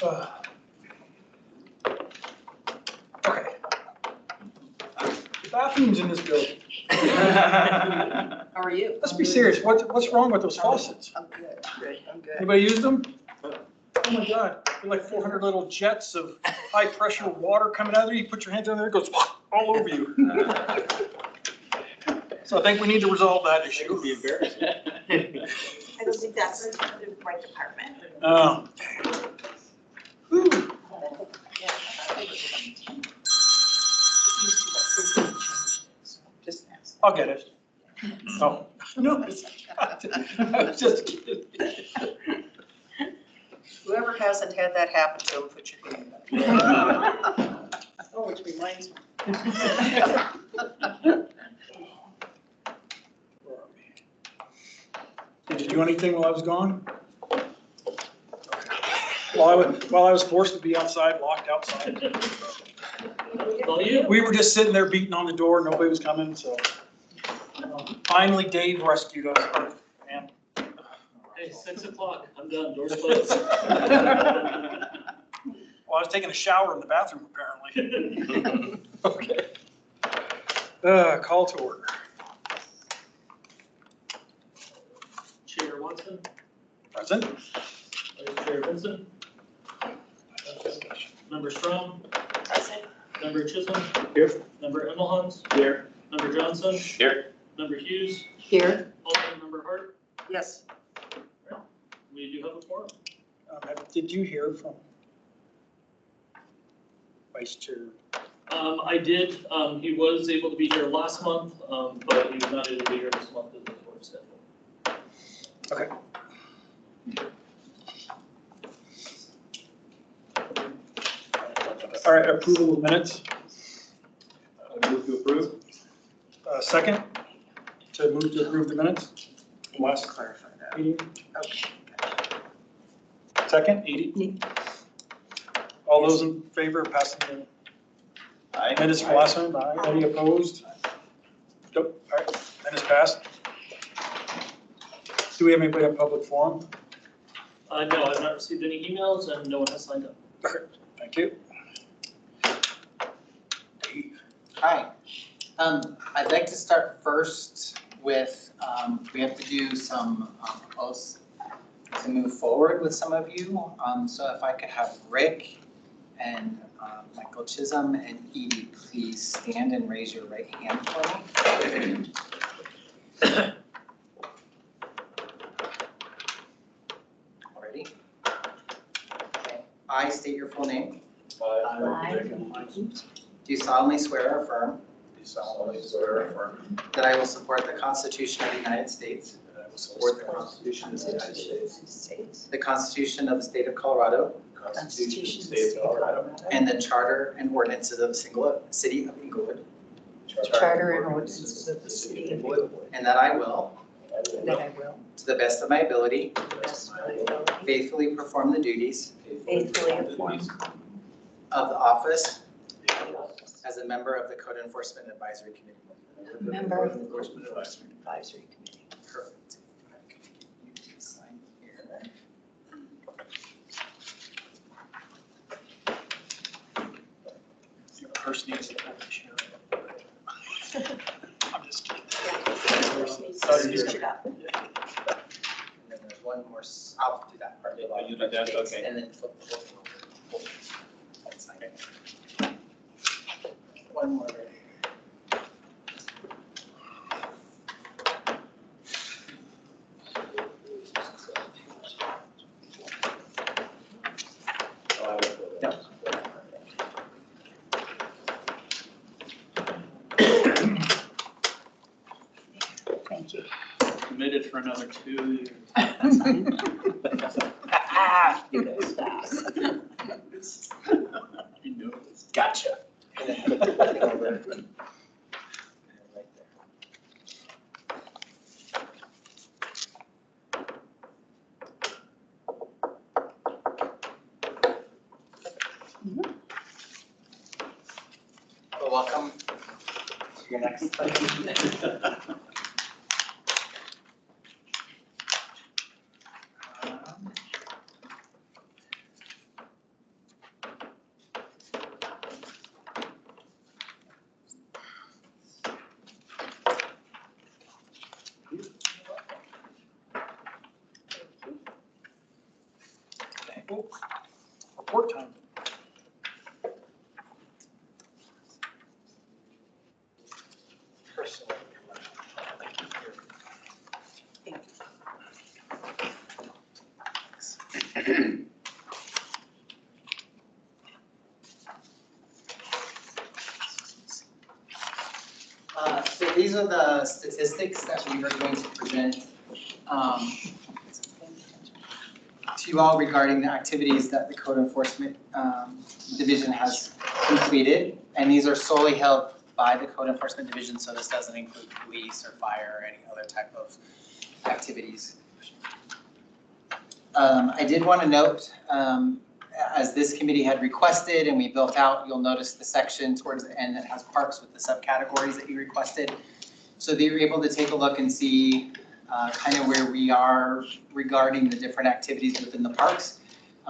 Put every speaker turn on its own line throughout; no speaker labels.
Okay. The bathrooms in this building.
How are you?
Let's be serious. What's wrong with those faucets?
I'm good. I'm good.
Anybody use them? Oh my God, they're like 400 little jets of high pressure water coming out of there. You put your hands on there, it goes all over you. So I think we need to resolve that issue.
It would be embarrassing.
I don't think that's the right department.
Oh. Whew.
Just ask.
I'll get it. Oh, no, I was just kidding.
Whoever hasn't had that happen to them, put your hand up. Oh, which reminds me.
Did you do anything while I was gone? While I was forced to be outside, locked outside. We were just sitting there beating on the door, nobody was coming, so. Finally, Dave rescued us. Man.
Hey, 6 o'clock, I'm done, doors closed.
Well, I was taking a shower in the bathroom, apparently. Okay. Call to order.
Chair Watson,
Present?
Vice Chair Vincent, Member Strong,
Present.
Member Chisholm.
Here.
Member Emmelhans,
Here.
Member Johnson,
Here.
Member Hughes,
Here.
alternate Member Hart.
Yes.
We do have a quorum.
Did you hear from Vice Chair?
I did, he was able to be here last month, but he was not able to be here this month as the board schedule.
Okay. All right, approval of minutes.
Move to approve.
Second, to move to approve the minutes. Last
Clarify that.
meeting.
Okay.
Second, 80. All those in favor of passing the minutes for last time? Aye. Any opposed? Nope. All right, minutes passed. Do we have anybody on public forum?
No, I've not received any emails and no one has signed up.
Okay, thank you. Dave.
Hi. I'd like to start first with, we have to do some oaths to move forward with some of you. So if I could have Rick and Michael Chisholm and Edie please stand and raise your right hand for me. Ready? Okay. I state your full name. Do solemnly swear or affirm
Do solemnly swear or affirm
that I will support the Constitution of the United States,
that I will support the Constitution of the United States,
the Constitution of the State of Colorado,
the Constitution of the State of Colorado,
and the Charter and ordinances of the City of Inglewood,
Charter and ordinances of the City of Inglewood.
and that I will,
That I will,
to the best of my ability,
to the best of my ability,
faithfully perform the duties
faithfully perform
of the office as a member of the Code Enforcement Advisory Committee.
member of the Code Enforcement Advisory Committee.
Perfect. You can sign here.
Your purse needs to have a share. I'm just kidding.
Switch it up.
And then there's one more, I'll do that part.
Oh, you do that? Okay.
And then flip the book over. That's fine. One more.
Thank you.
Committed for another 2 years.
You guys fast.
You know it.
Gotcha. And then flip the book over. And right there. Well, welcome to your next study.
Report time.
Personally. So these are the statistics that we are going to present to you all regarding the activities that the Code Enforcement Division has completed. And these are solely held by the Code Enforcement Division, so this doesn't include police or fire or any other type of activities. I did want to note, as this committee had requested and we built out, you'll notice the section towards the end that has parks with the subcategories that you requested. So that you're able to take a look and see kind of where we are regarding the different activities within the parks.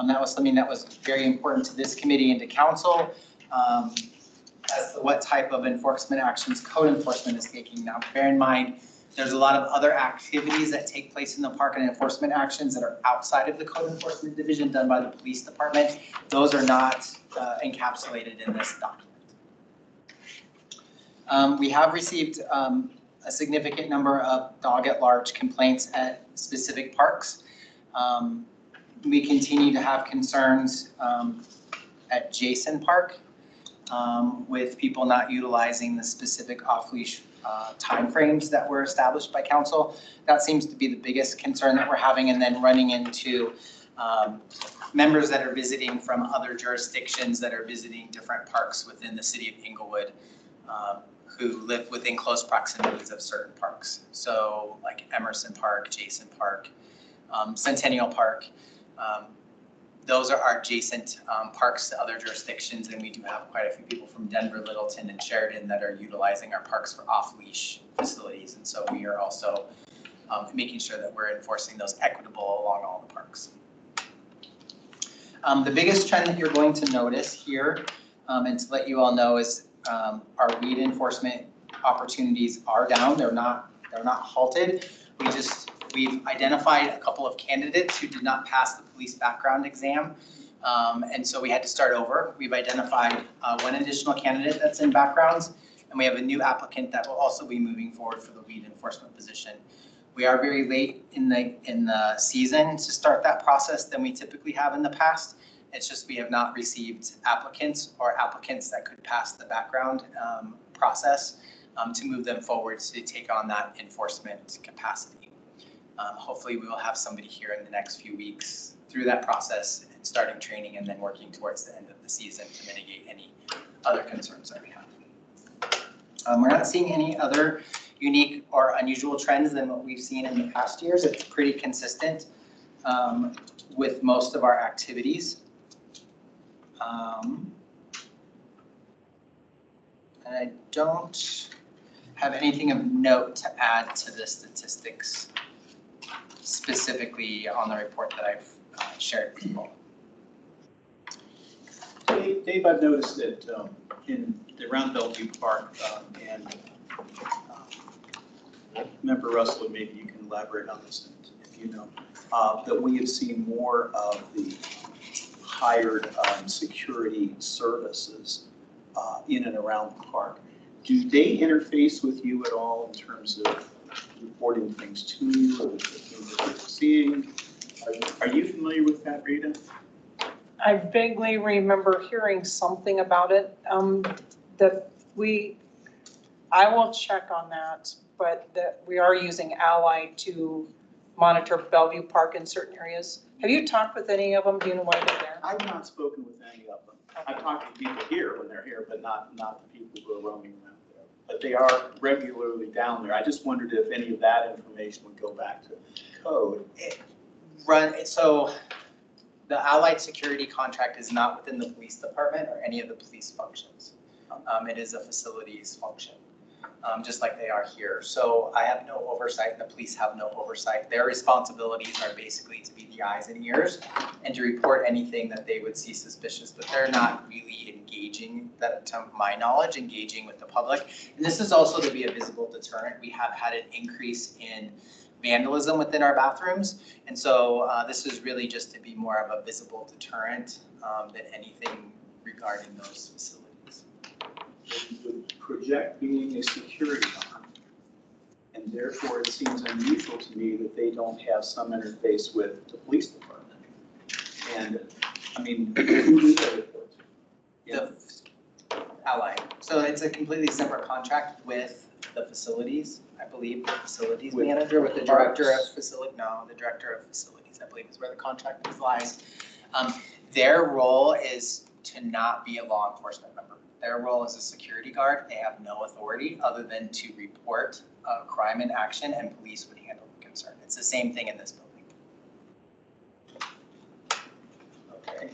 That was something that was very important to this committee and to council as to what type of enforcement actions code enforcement is taking. Now, bear in mind, there's a lot of other activities that take place in the park and enforcement actions that are outside of the Code Enforcement Division done by the police department. Those are not encapsulated in this document. We have received a significant number of dog at large complaints at specific parks. We continue to have concerns at Jason Park with people not utilizing the specific off-leash timeframes that were established by council. That seems to be the biggest concern that we're having, and then running into members that are visiting from other jurisdictions that are visiting different parks within the city of Inglewood who live within close proximities of certain parks. So like Emerson Park, Jason Park, Centennial Park. Those are our adjacent parks to other jurisdictions, and we do have quite a few people from Denver, Littleton, and Sheridan that are utilizing our parks for off-leash facilities. And so we are also making sure that we're enforcing those equitable along all the parks. The biggest trend that you're going to notice here, and to let you all know, is our weed enforcement opportunities are down. They're not halted. We've identified a couple of candidates who did not pass the police background exam. And so we had to start over. We've identified one additional candidate that's in backgrounds, and we have a new applicant that will also be moving forward for the weed enforcement position. We are very late in the season to start that process than we typically have in the past. It's just we have not received applicants or applicants that could pass the background process to move them forward to take on that enforcement capacity. Hopefully we will have somebody here in the next few weeks through that process and starting training and then working towards the end of the season to mitigate any other concerns that we have. We're not seeing any other unique or unusual trends than what we've seen in the past years. It's pretty consistent with most of our activities. And I don't have anything of note to add to the statistics specifically on the report that I've shared with you all.
Dave, I've noticed that in around Bellevue Park and Member Russell, maybe you can elaborate on this if you know, that we have seen more of the hired security services in and around the park. Do they interface with you at all in terms of reporting things to you or the things that you're seeing? Are you familiar with that, Rita?
I vaguely remember hearing something about it, I will check on that, but that we are using Ally to monitor Bellevue Park in certain areas. Have you talked with any of them? Do you know why they're there?
I've not spoken with any of them. I've talked to people here when they're here, but not the people who are roaming around there. But they are regularly down there. I just wondered if any of that information would go back to code.
So the Allied Security contract is not within the police department or any of the police functions. It is a facilities function, just like they are here. So I have no oversight, the police have no oversight. Their responsibilities are basically to be the eyes and ears and to report anything that they would see suspicious, but they're not really engaging, that to my knowledge, engaging with the public. And this is also to be a visible deterrent. We have had an increase in vandalism within our bathrooms. And so this is really just to be more of a visible deterrent than anything regarding those facilities.
The project being a security arm, and therefore it seems unusual to me that they don't have some interface with the police department. And, I mean, who do they report to? Yeah.
The Allied. So it's a completely separate contract with the facilities, I believe, the facilities
With
manager, with the director
parks?
of the director of facilities, I believe is where the contract lies. Their role is to not be a law enforcement member. Their role is a security guard. They have no authority other than to report crime in action, and police would handle the concern. It's the same thing in this building.
Okay.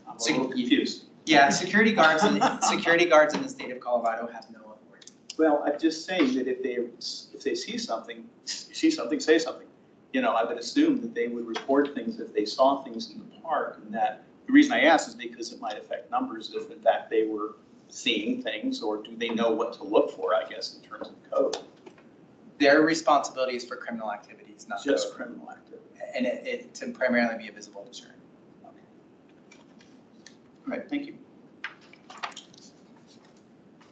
I'm a
So-
little confused.
Yeah, security guards in the state of Colorado have no authority.
Well, I'm just saying that if they see something, say something. You know, I would assume that they would report things if they saw things in the park, and that, the reason I ask is because it might affect numbers if in fact they were seeing things, or do they know what to look for, I guess, in terms of code?
Their responsibility is for criminal activities, not
Just
code.
criminal activity.
And it to primarily be a visible deterrent.
All right, thank you.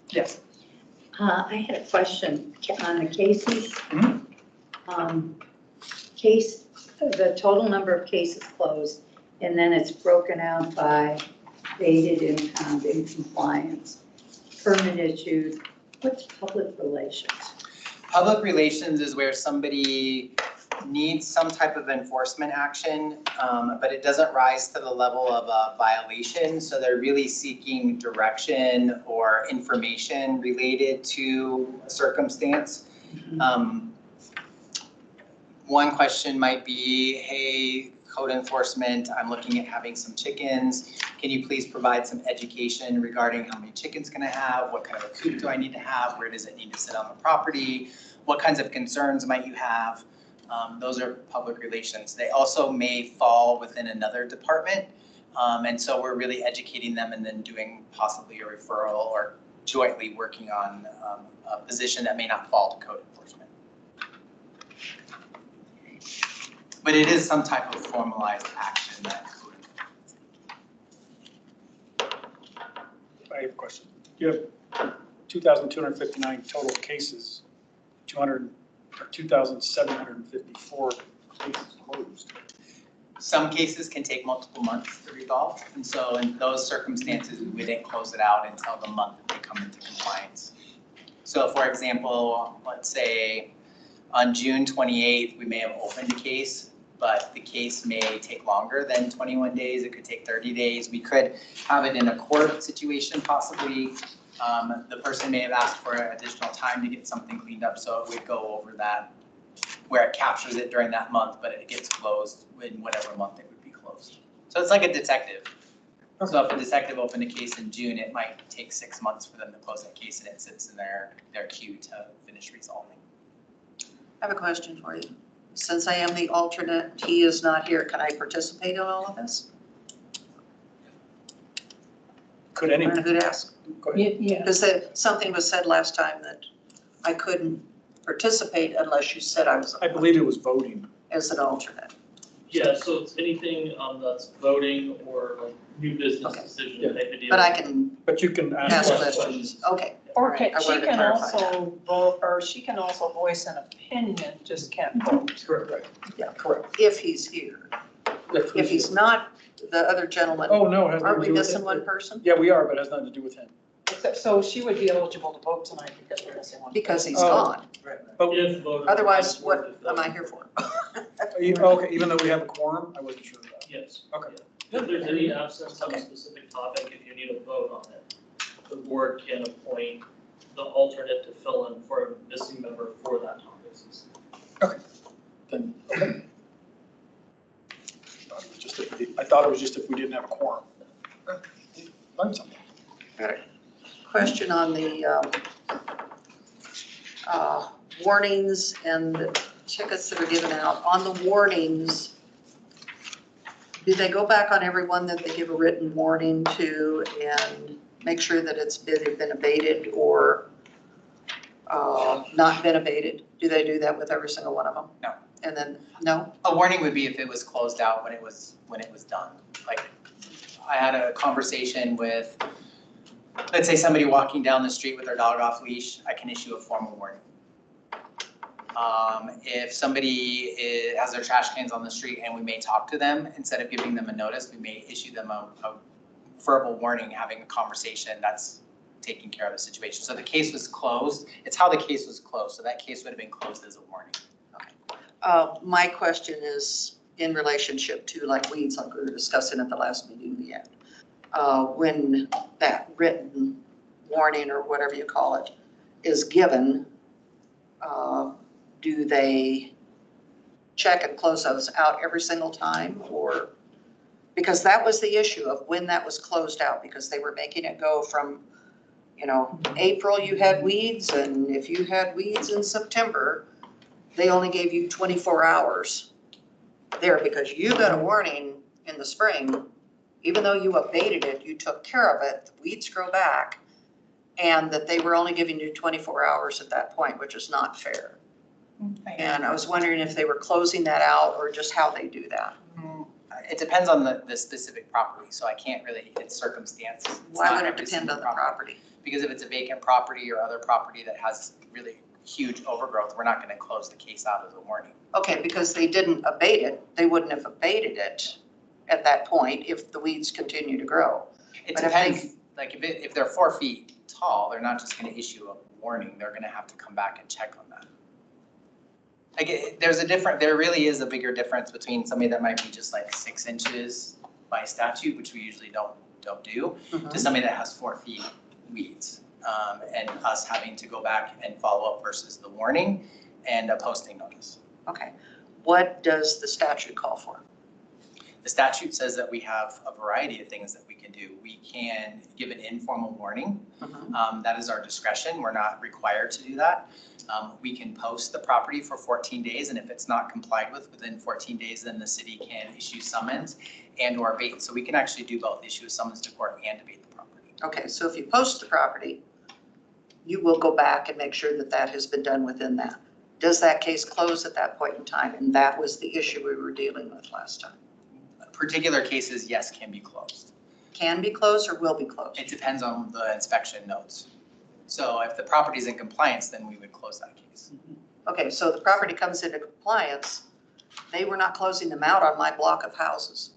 Yes.
I had a question on the cases.
Mhm.
The total number of cases closed, and then it's broken out by dated, impounded, compliance, permit issued. What's public relations?
Public relations is where somebody needs some type of enforcement action, but it doesn't rise to the level of a violation. So they're really seeking direction or information related to a circumstance. One question might be, hey, code enforcement, I'm looking at having some chickens. Can you please provide some education regarding how many chickens can I have? What kind of a coop do I need to have? Where does it need to sit on the property? What kinds of concerns might you have? Those are public relations. They also may fall within another department. And so we're really educating them and then doing possibly a referral or jointly working on a position that may not fall to code enforcement. But it is some type of formalized action that code enforcement.
I have a question. You have 2,259 total cases, 2,754 cases closed.
Some cases can take multiple months to resolve. And so in those circumstances, we wouldn't close it out until the month that they come into compliance. So for example, let's say on June 28th, we may have opened a case, but the case may take longer than 21 days. It could take 30 days. We could have it in a court situation possibly. The person may have asked for additional time to get something cleaned up, so it would go over that, where it captures it during that month, but it gets closed in whatever month it would be closed. So it's like a detective. So if a detective opened a case in June, it might take 6 months for them to close that case, and it sits in their queue to finish resolving.
I have a question for you. Since I am the alternate, he is not here, can I participate in all of this?
Could
I
any,
don't know who to ask.
go ahead.
Yeah,
Because something was said last time that I couldn't participate unless you said I was
I believe it was voting.
as an alternate.
Yeah, so it's anything that's voting or like new business
Okay.
decision
Yeah.
type of deal.
But I can
But you can
ask
ask
questions.
questions. Okay.
Or
All right,
can,
I
she
wanted to
can
clarify that.
also vote, or she can also voice an opinion, just can't vote.
Correct.
Yeah.
Correct.
If he's here. If he's not, the other gentleman,
Oh, no, it has
aren't
nothing
we
to do with
missing
him.
one person?
Yeah, we are, but it has nothing to do with him.
Except, so she would be eligible to vote tonight because we're missing one.
Because he's
Oh.
gone.
But,
If voted.
Otherwise,
by the
what
board, if
am I
voted.
here for?
okay, even though we have a quorum, I wasn't sure of that.
Yes.
Okay.
If there's any absence on a
Okay.
specific topic, if you need a vote on it, the board can appoint the alternate to fill in for a missing member for that topic.
Then, okay. I thought it was just if we didn't have a quorum. Learned something.
Question on the warnings and the tickets that are given out. On the warnings, do they go back on everyone that they give a written warning to and make sure that it's been abated or not been abated? Do they do that with every single one of them? And then, no?
A warning would be if it was closed out when it was done. Like, I had a conversation with, let's say somebody walking down the street with their dog off leash, I can issue a formal warning. If somebody has their trash cans on the street and we may talk to them, instead of giving them a notice, we may issue them a verbal warning, having a conversation that's taking care of the situation. So the case was closed. It's how the case was closed. So that case would have been closed as a warning.
My question is in relationship to like weeds, like we were discussing at the last meeting we had. When that written warning or whatever you call it is given, do they check and close those out every single time? Or, because that was the issue of when that was closed out, because they were making it go from, you know, April you had weeds, and if you had weeds in September, they only gave you 24 hours there because you got a warning in the spring. Even though you abated it, you took care of it, the weeds grow back, and that they were only giving you 24 hours at that point, which is not fair. And I was wondering if they were closing that out or just how they do that.
It depends on the specific property, so I can't really, it's circumstance. It's
Why
not
would it
every
depend
single
on the property?
Because if it's a vacant property or other property that has really huge overgrowth, we're not gonna close the case out as a warning.
Okay, because they didn't abate it, they wouldn't have abated it at that point if the weeds continue to grow.
It
But if they-
depends, like if they're 4 feet tall, they're not just gonna issue a warning, they're gonna have to come back and check on that. Like, there really is a bigger difference between somebody that might be just like 6 inches by statute, which we usually don't do, to somebody that has 4 feet weeds. And us having to go back and follow up versus the warning and a posting notice.
Okay, what does the statute call for?
The statute says that we have a variety of things that we can do. We can give an informal warning. That is our discretion. We're not required to do that. We can post the property for 14 days, and if it's not complied with within 14 days, then the city can issue summons and or abate. So we can actually do both, issue a summons to court and abate the property.
Okay, so if you post the property, you will go back and make sure that that has been done within that. Does that case close at that point in time? And that was the issue we were dealing with last time.
Particular cases, yes, can be closed.
Can be closed or will be closed?
It depends on the inspection notes. So if the property is in compliance, then we would close that case.
Okay, so the property comes into compliance, they were not closing them out on my block of houses.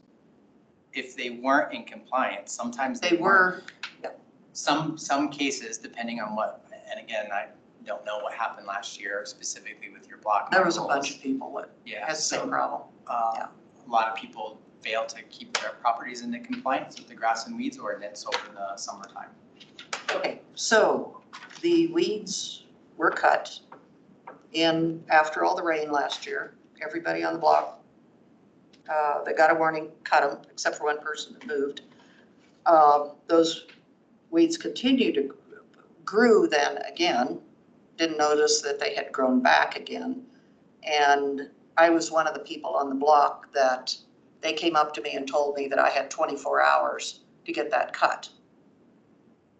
If they weren't in compliance, sometimes
They were,
Some cases, depending on what, and again, I don't know what happened last year specifically with your block.
there was a
models.
bunch of people that
Yeah,
had the same
so
problem.
a lot of people fail to keep their properties into compliance with the grass and weeds ordinance over the summertime.
Okay, so the weeds were cut in after all the rain last year. Everybody on the block that got a warning cut them, except for one person that moved. Those weeds continued to grew then again. Didn't notice that they had grown back again. And I was one of the people on the block that they came up to me and told me that I had 24 hours to get that cut.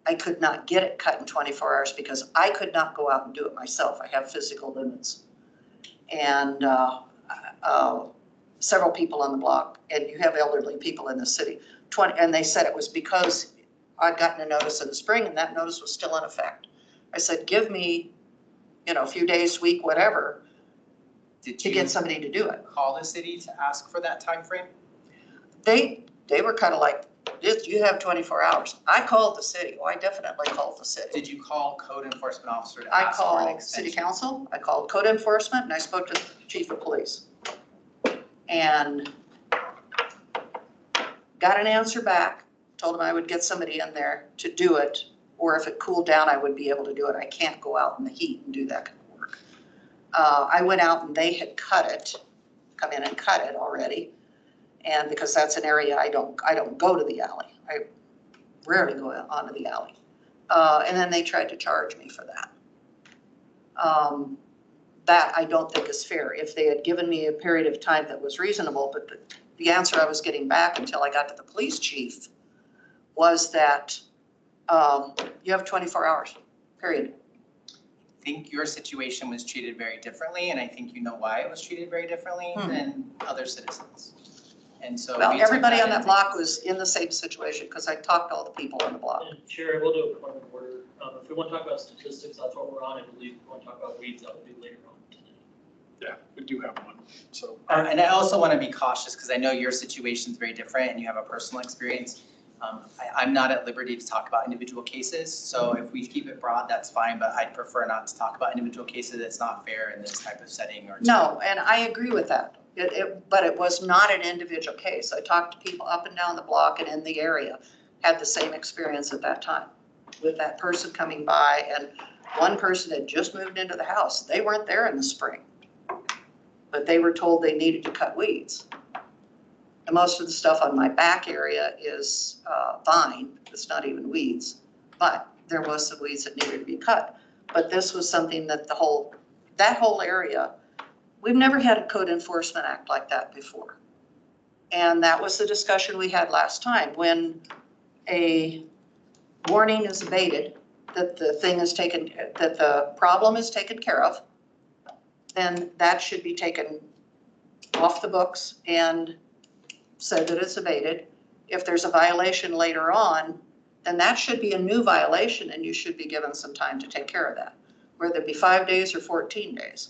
I could not get it cut in 24 hours because I could not go out and do it myself. I have physical limits. And several people on the block, and you have elderly people in the city, and they said it was because I'd gotten a notice in the spring and that notice was still in effect. I said, give me, a few days, week, whatever,
Did
to
you
get somebody to do it.
call the city to ask for that time frame?
They were kind of like, you have 24 hours. I called the city. Oh, I definitely called the city.
Did you call code enforcement officer to
I
ask for an
called
extension?
city council, I called code enforcement, and I spoke to the chief of police. And got an answer back, told him I would get somebody in there to do it, or if it cooled down, I would be able to do it. I can't go out in the heat and do that kind of work. I went out and they had cut it, come in and cut it already. And because that's an area I don't go to the alley. I rarely go onto the alley. And then they tried to charge me for that. That I don't think is fair. If they had given me a period of time that was reasonable, but the answer I was getting back until I got to the police chief was that you have 24 hours, period.
think your situation was treated very differently, and I think you know why it was treated very differently than other citizens. And so.
Well,
we took
everybody on that
into
block was in the same situation, because I talked to all the people on the block.
And Chair, we'll do a point of order. If we want to talk about statistics, that's what we're on. I believe if we want to talk about weeds, that will be later on today.
Yeah, we do have one, so.
And I also want to be cautious because I know your situation is very different and you have a personal experience. I'm not at liberty to talk about individual cases, so if we keep it broad, that's fine, but I'd prefer not to talk about individual cases. It's not fair in this type of setting or.
No, and I agree with that. But it was not an individual case. I talked to people up and down the block and in the area, had the same experience at that time with that person coming by, and one person had just moved into the house. They weren't there in the spring, but they were told they needed to cut weeds. And most of the stuff on my back area is vine. It's not even weeds, but there was some weeds that needed to be cut. But this was something that that whole area, we've never had a code enforcement act like that before. And that was the discussion we had last time. When a warning is abated, that the problem is taken care of, then that should be taken off the books and said that it's abated. If there's a violation later on, then that should be a new violation and you should be given some time to take care of that, whether it be 5 days or 14 days.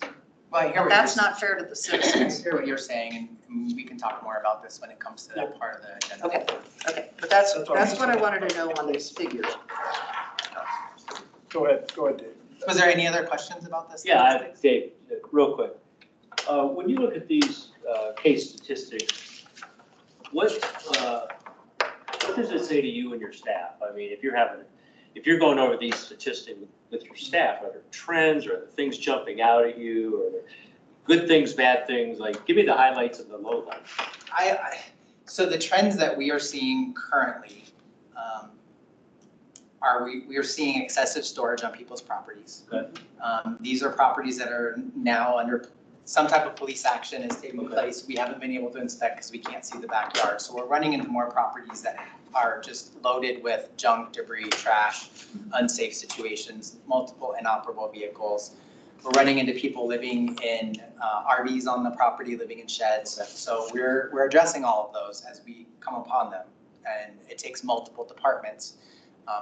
Well, I hear what
That's
you're
not fair to the
I
citizens.
hear what you're saying, and we can talk more about this when it comes to that part of the agenda.
Okay, but that's what I wanted to know on these figures.
Go ahead, Dave.
Was there any other questions about this?
Yeah, Dave, real quick. When you look at these case statistics, what does it say to you and your staff? I mean, if you're going over these statistics with your staff, are there trends, or are there things jumping out at you, or are there good things, bad things? Like, give me the highlights and the lowlights.
So the trends that we are seeing currently we are seeing excessive storage on people's properties.
Okay.
These are properties that are now under some type of police action is taking
Okay.
place. We haven't been able to inspect because we can't see the backyard. So we're running into more properties that are just loaded with junk, debris, trash, unsafe situations, multiple inoperable vehicles. We're running into people living in RVs on the property, living in sheds. So we're addressing all of those as we come upon them. And it takes multiple departments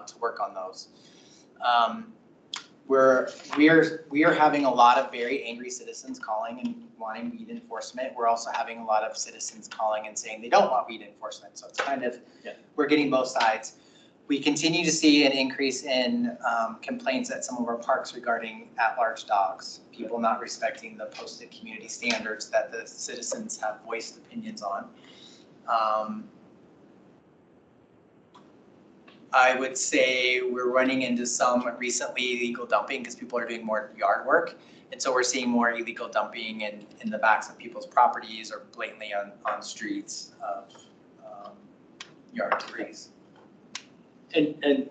to work on those. We are having a lot of very angry citizens calling and wanting weed enforcement. We're also having a lot of citizens calling and saying they don't want weed enforcement. So it's kind of, we're getting both sides. We continue to see an increase in complaints at some of our parks regarding at-large dogs, people not respecting the posted community standards that the citizens have voiced opinions on. I would say we're running into some recently illegal dumping because people are doing more yard work. And so we're seeing more illegal dumping in the backs of people's properties or blatantly on streets of yard debris.
And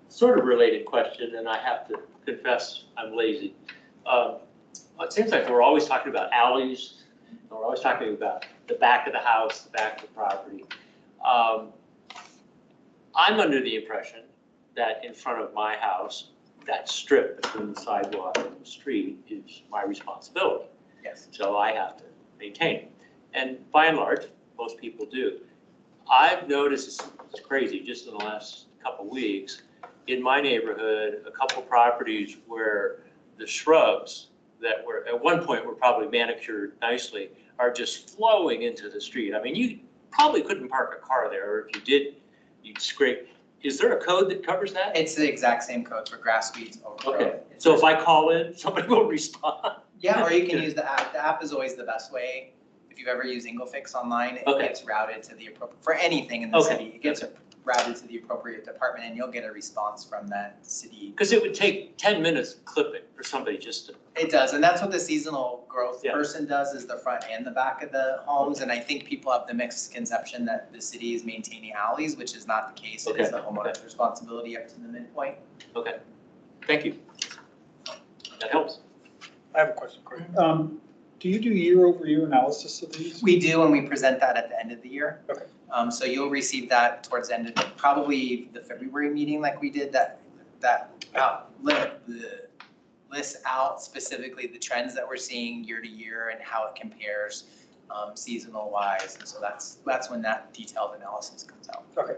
sort of related question, and I have to confess I'm lazy. It seems like we're always talking about alleys, and we're always talking about the back of the house, the back of the property. I'm under the impression that in front of my house, that strip between the sidewalk and the street is my responsibility.
Yes.
So I have to maintain it. And by and large, most people do. I've noticed, it's crazy, just in the last couple weeks, in my neighborhood, a couple properties where the shrubs that were, at one point were probably manicured nicely, are just flowing into the street. I mean, you probably couldn't park a car there, or if you did, you'd scrape. Is there a code that covers that?
It's the exact same code for grass, weeds, overgrowth.
Okay, so if I call in, somebody will respond?
Yeah, or you can use the app. The app is always the best way. If you've ever used Ingofix online, it
Okay.
gets routed to the appropriate, for anything in the
Okay.
city, it gets routed to the appropriate department and you'll get a response from that city.
Because it would take 10 minutes to clip it for somebody just to,
It does, and that's what the seasonal growth
Yeah.
person does, is the front and the back of the homes. And I think people have the mixed conception that the city is maintaining alleys, which is not the case. It is the homeowner's responsibility up to the midpoint.
okay, thank you. That helps.
I have a question, Cory. Do you do year-over-year analysis of these?
We do, and we present that at the end of the year.
Okay.
So you'll receive that towards the end of, probably the February meeting like we did, lists out specifically the trends that we're seeing year to year and how it compares seasonal wise. And so that's when that detailed analysis comes out.
Okay.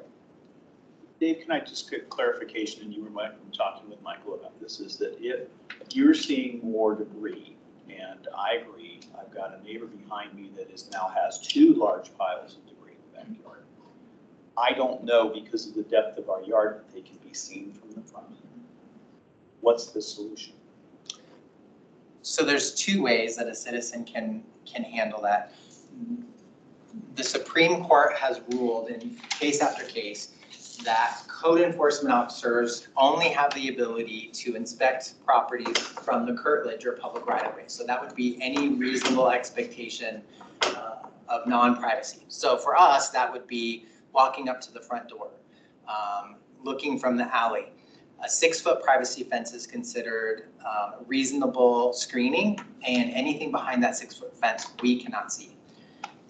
Dave, can I just get clarification, and you were talking with Michael about this, is that if you're seeing more debris, and I agree, I've got a neighbor behind me that now has 2 large piles of debris in the backyard. I don't know, because of the depth of our yard, that they can be seen from the front. What's the solution?
So there's 2 ways that a citizen can handle that. The Supreme Court has ruled in case after case that code enforcement officers only have the ability to inspect properties from the curtilage or public right of way. So that would be any reasonable expectation of non-privacy. So for us, that would be walking up to the front door, looking from the alley. A 6-foot privacy fence is considered reasonable screening, and anything behind that 6-foot fence we cannot see.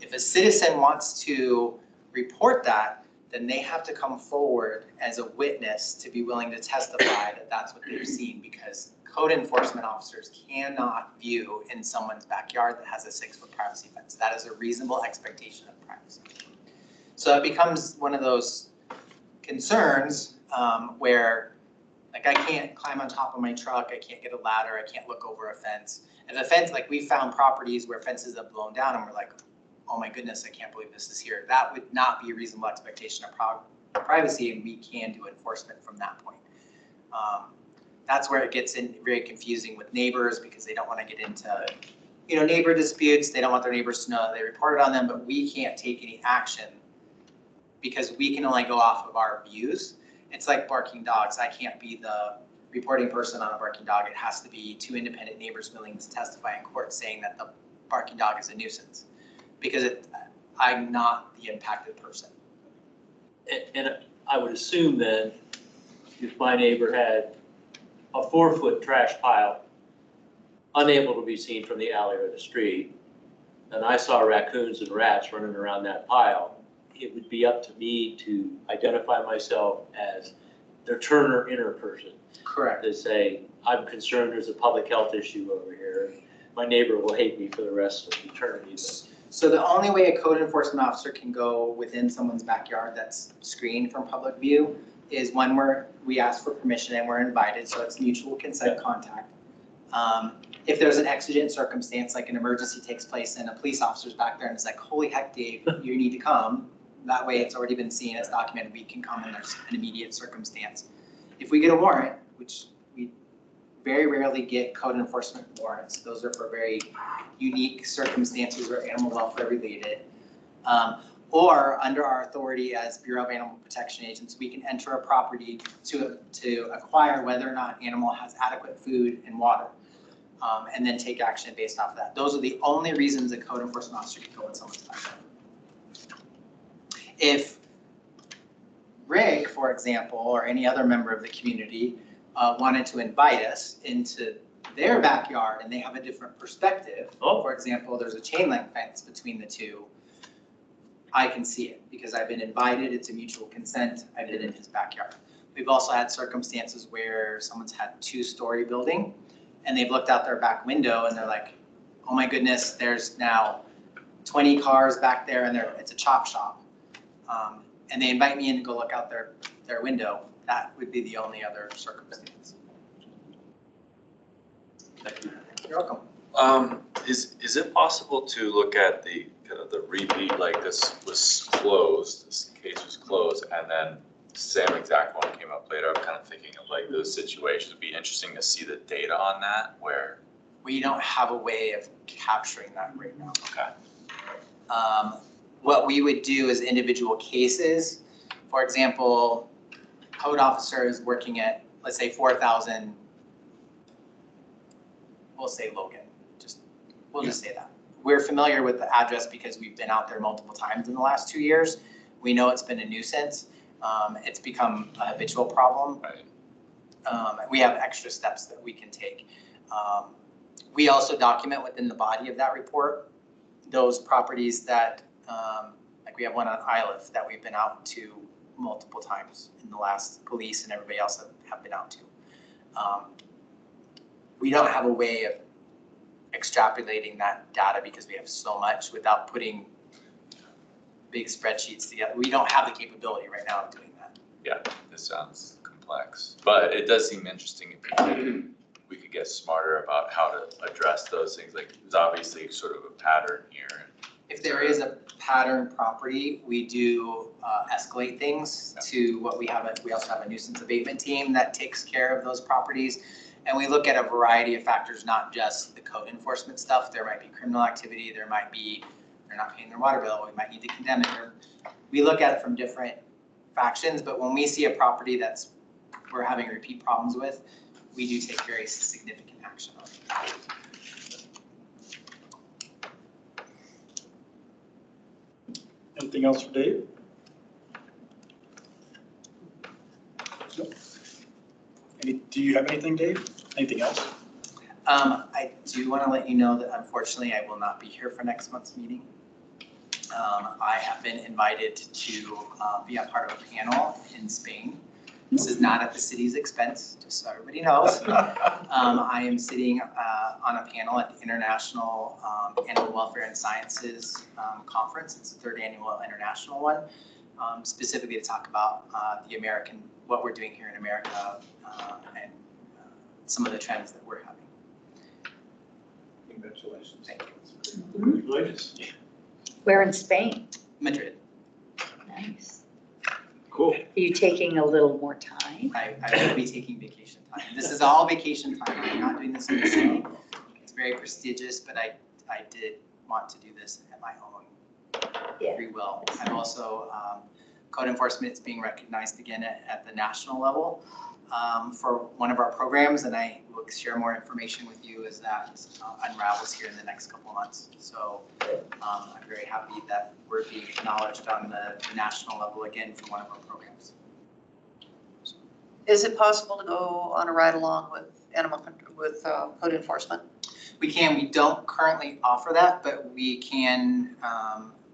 If a citizen wants to report that, then they have to come forward as a witness to be willing to testify that that's what they've seen, because code enforcement officers cannot view in someone's backyard that has a 6-foot privacy fence. That is a reasonable expectation of privacy. So it becomes one of those concerns where, like, I can't climb on top of my truck, I can't get a ladder, I can't look over a fence. If a fence, like, we found properties where fences have blown down and we're like, oh my goodness, I can't believe this is here. That would not be a reasonable expectation of privacy, and we can do enforcement from that point. That's where it gets very confusing with neighbors, because they don't want to get into, neighbor disputes. They don't want their neighbors to know that they reported on them, but we can't take any action because we can only go off of our views. It's like barking dogs. I can't be the reporting person on a barking dog. It has to be 2 independent neighbors willing to testify in court saying that the barking dog is a nuisance, because I'm not the impacted person.
And I would assume then, if my neighbor had a 4-foot trash pile, unable to be seen from the alley or the street, and I saw raccoons and rats running around that pile, it would be up to me to identify myself as their Turner inner person.
Correct.
To say, I'm concerned there's a public health issue over here. My neighbor will hate me for the rest of eternity.
So the only way a code enforcement officer can go within someone's backyard that's screened from public view is when we ask for permission and we're invited, so it's mutual consent contact. If there's an exigent circumstance, like an emergency takes place and a police officer's back there and it's like, holy heck, Dave, you need to come. That way it's already been seen, it's documented, we can come and there's an immediate circumstance. If we get a warrant, which we very rarely get code enforcement warrants, those are for very unique circumstances or animal welfare related. Or under our authority as Bureau of Animal Protection agents, we can enter a property to acquire whether or not animal has adequate food and water, and then take action based off of that. Those are the only reasons a code enforcement officer can go in someone's backyard. If Rick, for example, or any other member of the community wanted to invite us into their backyard and they have a different perspective, for example, there's a chain link fence between the 2, I can see it because I've been invited, it's a mutual consent, I've been in his backyard. We've also had circumstances where someone's had 2-story building and they've looked out their back window and they're like, oh my goodness, there's now 20 cars back there and it's a chop shop. And they invite me in to go look out their window. That would be the only other circumstance.
Thank you.
You're welcome.
Is it possible to look at the kind of the repeat, like this was closed, this case was closed, and then same exact one came up later? I'm kind of thinking of like those situations. It'd be interesting to see the data on that, where
We don't have a way of capturing that right now.
okay.
What we would do is individual cases. For example, code officer is working at, let's say 4,000, we'll say Logan, we'll just say that. We're familiar with the address because we've been out there multiple times in the last 2 years. We know it's been a nuisance. It's become a habitual problem.
Right.
We have extra steps that we can take. We also document within the body of that report those properties that, like we have one on Iliff that we've been out to multiple times in the last, police and everybody else have been out to. we don't have a way of extrapolating that data because we have so much without putting big spreadsheets together. We don't have the capability right now of doing that.
Yeah, this sounds complex, but it does seem interesting if we could get smarter about how to address those things. Like, there's obviously sort of a pattern here.
If there is a pattern property, we do escalate things to what we have. We also have a nuisance abatement team that takes care of those properties. And we look at a variety of factors, not just the code enforcement stuff. There might be criminal activity. There might be they're not paying their water bill. We might need to condemn it. We look at it from different factions, but when we see a property that's we're having repeat problems with, we do take very significant action on it.
Anything else for Dave? Nope. Do you have anything, Dave? Anything else?
I do want to let you know that unfortunately I will not be here for next month's meeting. I have been invited to be a part of a panel in Spain. This is not at the city's expense, just so everybody knows. I am sitting on a panel at the International Animal Welfare and Sciences Conference. It's the 3rd annual international one, specifically to talk about what we're doing here in America and some of the trends that we're having.
Congratulations.
Thank you.
Congratulations.
Where in Spain?
Madrid.
Nice.
Cool.
Are you taking a little more time?
I will be taking vacation time. This is all vacation time. I'm not doing this in the city. It's very prestigious, but I did want to do this at my own free will. I'm also, code enforcement is being recognized again at the national level for one of our programs, and I will share more information with you as that unravels here in the next couple of months. So I'm very happy that we're being acknowledged on the national level again for one of our programs.
Is it possible to go on a ride along with code enforcement?
We can. We don't currently offer that, but we can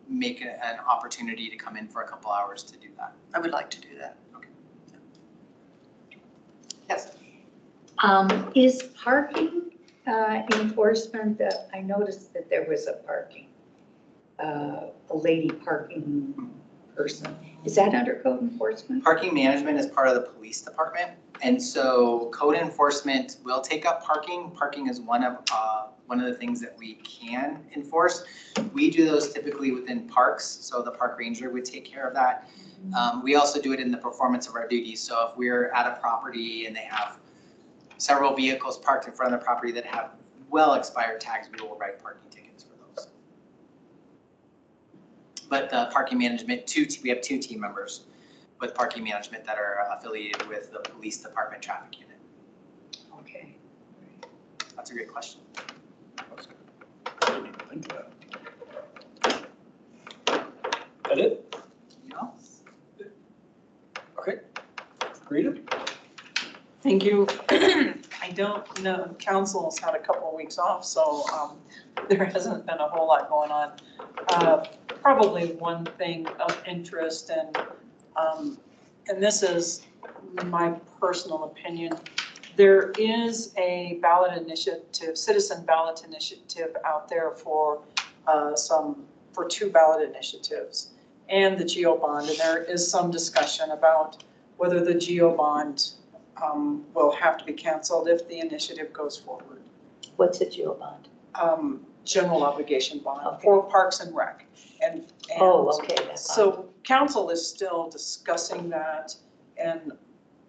make an opportunity to come in for a couple hours to do that.
I would like to do that.
Okay.
Yes.
Is parking enforcement, I noticed that there was a lady parking person. Is that under code enforcement?
Parking management is part of the police department. And so code enforcement will take up parking. Parking is one of the things that we can enforce. We do those typically within parks. So the park ranger would take care of that. We also do it in the performance of our duties. So if we're at a property and they have several vehicles parked in front of the property that have well expired tags, we will write parking tickets for those. But the parking management, we have 2 team members with parking management that are affiliated with the police department traffic unit.
Okay.
That's a great question.
That's good. I didn't even think of that. That it?
No?
Okay. Rita?
Thank you. I don't know, council's had a couple of weeks off, so there hasn't been a whole lot going on. Probably one thing of interest, and this is my personal opinion, there is a ballot initiative, citizen ballot initiative out there for 2 ballot initiatives and the GEO bond, and there is some discussion about whether the GEO bond will have to be canceled if the initiative goes forward.
What's a GEO bond?
General obligation bond
Okay.
for Parks and Rec. And
Okay, that's fine.
so council is still discussing that, and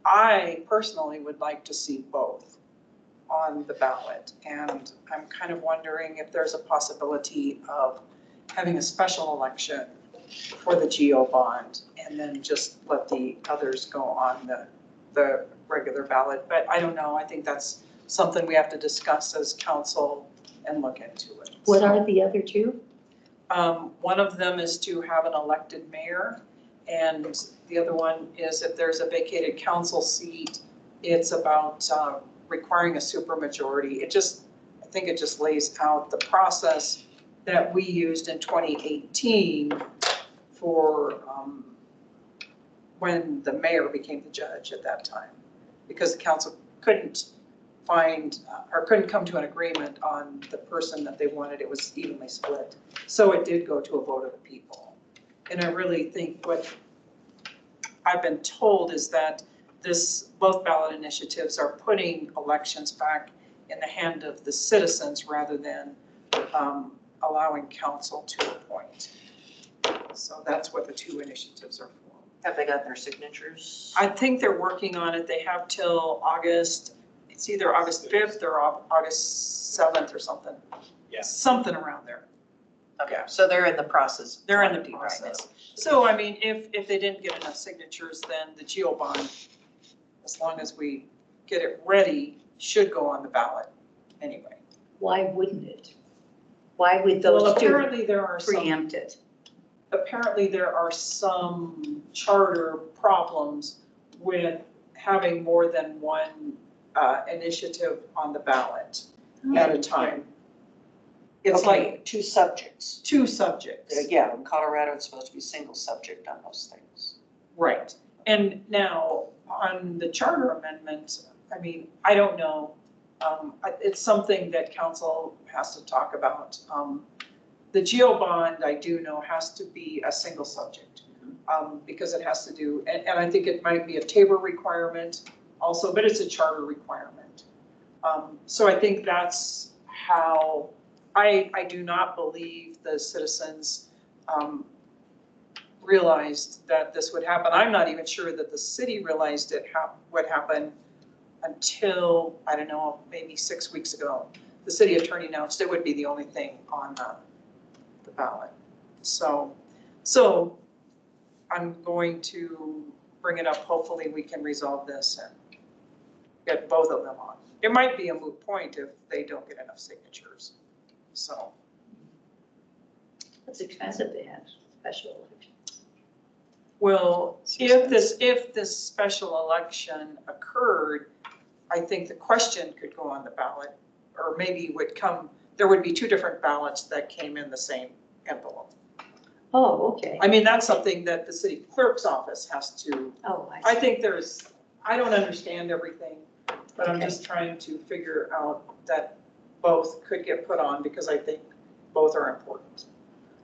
I personally would like to see both on the ballot. And I'm kind of wondering if there's a possibility of having a special election for the GEO bond and then just let the others go on the regular ballot. But I don't know, I think that's something we have to discuss as council and look into it.
What
So,
are the other 2?
one of them is to have an elected mayor, and the other one is if there's a vacated council seat, it's about requiring a supermajority. I think it just lays out the process that we used in 2018 for when the mayor became the judge at that time, because the council couldn't find, or couldn't come to an agreement on the person that they wanted. It was evenly split. So it did go to a vote of the people. And I really think what I've been told is that both ballot initiatives are putting elections back in the hand of the citizens rather than allowing council to appoint. So that's what the two initiatives are for.
Have they got their signatures?
I think they're working on it. They have till August, it's either August 5th or August 7th or something.
Yeah.
Something around there.
Okay, so they're in the process.
They're in the
right now.
process. So, I mean, if they didn't get enough signatures, then the GEO bond, as long as we get it ready, should go on the ballot anyway.
Why wouldn't it? Why would
Well,
those two
apparently there are some.
preempt it?
Apparently there are some charter problems with having more than one initiative on the ballot at a time. It's
Okay,
like
two subjects.
two subjects.
Yeah, in Colorado, it's supposed to be single subject on those things.
Right. And now on the charter amendment, I mean, I don't know. It's something that council has to talk about. The GEO bond, I do know, has to be a single subject, because it has to do, and I think it might be a Tabor requirement also, but it's a charter requirement. So I think that's how, I do not believe the citizens realized that this would happen. I'm not even sure that the city realized it would happen until, I don't know, maybe 6 weeks ago. The city attorney announced it would be the only thing on the ballot. So I'm going to bring it up. Hopefully we can resolve this and get both of them on. It might be a moot point if they don't get enough signatures. So.
It's expensive to have special elections.
Well, if this special election occurred, I think the question could go on the ballot, or maybe there would be two different ballots that came in the same envelope.
Oh, okay.
I mean, that's something that the city clerk's office has to,
Oh,
I
see.
think I don't understand everything, but I'm
Okay.
just trying to figure out that both could get put on because I think both are important.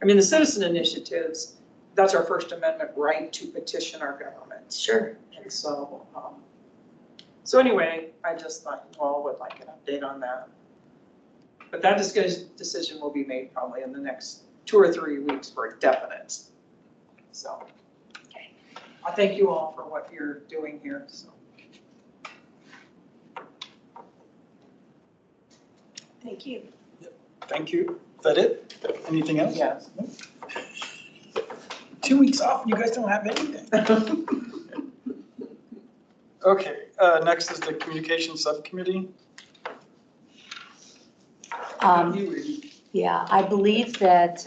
I mean, the citizen initiatives, that's our First Amendment right to petition our government.
Sure.
And so, so anyway, I just thought you all would like an update on that. But that decision will be made probably in the next 2 or 3 weeks for a definite. So,
Okay.
I thank you all for what you're doing here, so.
Thank you.
Thank you. Is that it? Anything else?
Yes.
2 weeks off, you guys don't have anything. Okay, next is the communication subcommittee.
Yeah, I believe that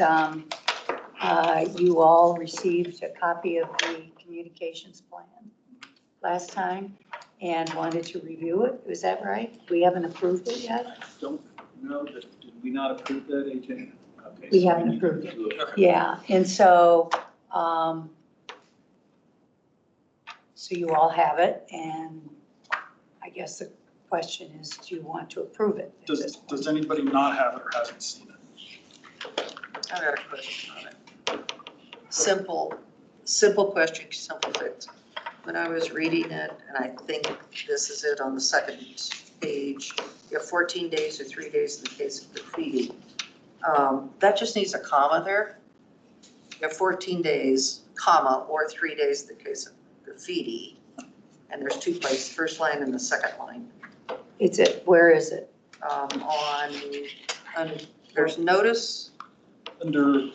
you all received a copy of the communications plan last time and wanted to review it. Is that right? We haven't approved it yet?
Don't know that, did we not approve that, AJ? Okay,
We
so
haven't
need to
approved it.
do
Yeah, and so, so you all have it, and I guess the question is, do you want to approve it? at this point?
Does anybody not have it or hasn't seen it?
I got a question on it. Simple question, simple fix. When I was reading it, and I think this is it on the second page, you have 14 days or 3 days in the case of graffiti. That just needs a comma there. You have 14 days, comma, or 3 days in the case of graffiti. And there's 2 places, first line and the second line.
Where is it?
There's notice.
Under,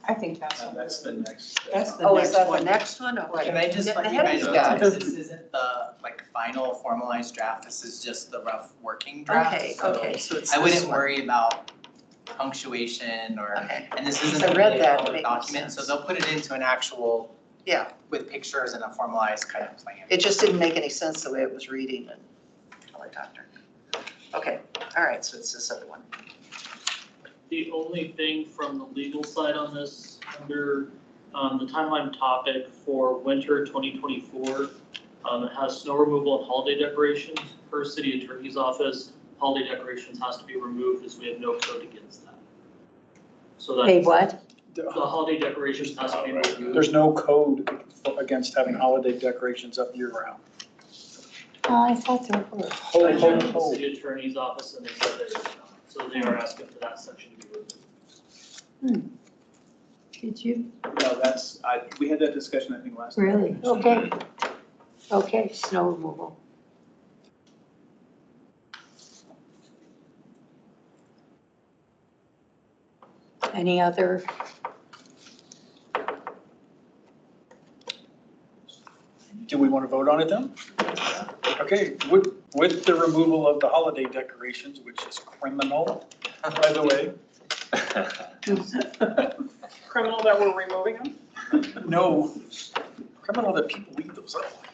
I think that's.
That's the next.
That's the
Oh,
next
is that the
one.
next one? Okay.
Can I just
Getting
let you
ahead
guys
of
know,
you.
this isn't the final formalized draft, this is just the rough working draft.
Okay,
so
okay, so it's
I
this
wouldn't
one.
worry about punctuation or,
Okay.
and this isn't
I read
really a
that,
public
it makes
document, so
sense.
they'll put it into an actual,
Yeah,
with pictures and a formalized kind of plan.
it just didn't make any sense the way it was reading and how I talked to her. Okay, all right, so it's this other one.
The only thing from the legal side on this, under the timeline topic for winter 2024, it has snow removal and holiday decorations per city attorney's office, holiday decorations has to be removed as we have no code against that. So
Hey,
that
what?
the holiday decorations has to be removed.
There's no code against having holiday decorations up year round.
Oh, I thought there were.
Ho,
I
ho,
checked with the
ho.
city attorney's office and they said there is not. So they are asking for that section to be removed.
Did you?
No, we had that discussion, I think, last time.
Really? Okay. Okay, snow removal. Any other?
Do we want to vote on it then? Okay, with the removal of the holiday decorations, which is criminal, by the way.
Criminal that we're removing them?
No, criminal that people leave those up.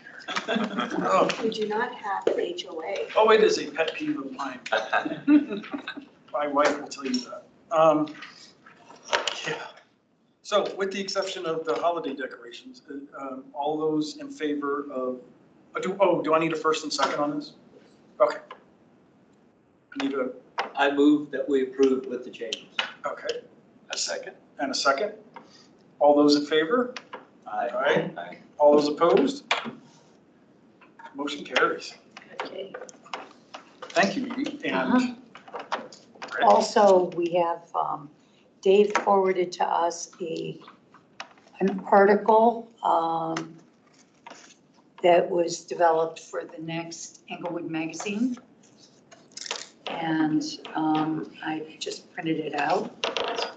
Oh,
We do not have an HOA.
oh, it is a pet peeve of mine. My wife will tell you that. Yeah. So with the exception of the holiday decorations, all those in favor of, do I need a first and second on this? Okay. I need a,
I move that we approve with the changes.
okay,
A second.
and a second. All those in favor? Aye.
Aye.
All those opposed? Motion carries.
Okay.
Thank you, Edie.
Uh-huh.
And
Also, we have, Dave forwarded to us an article that was developed for the next Englewood magazine. And I just printed it out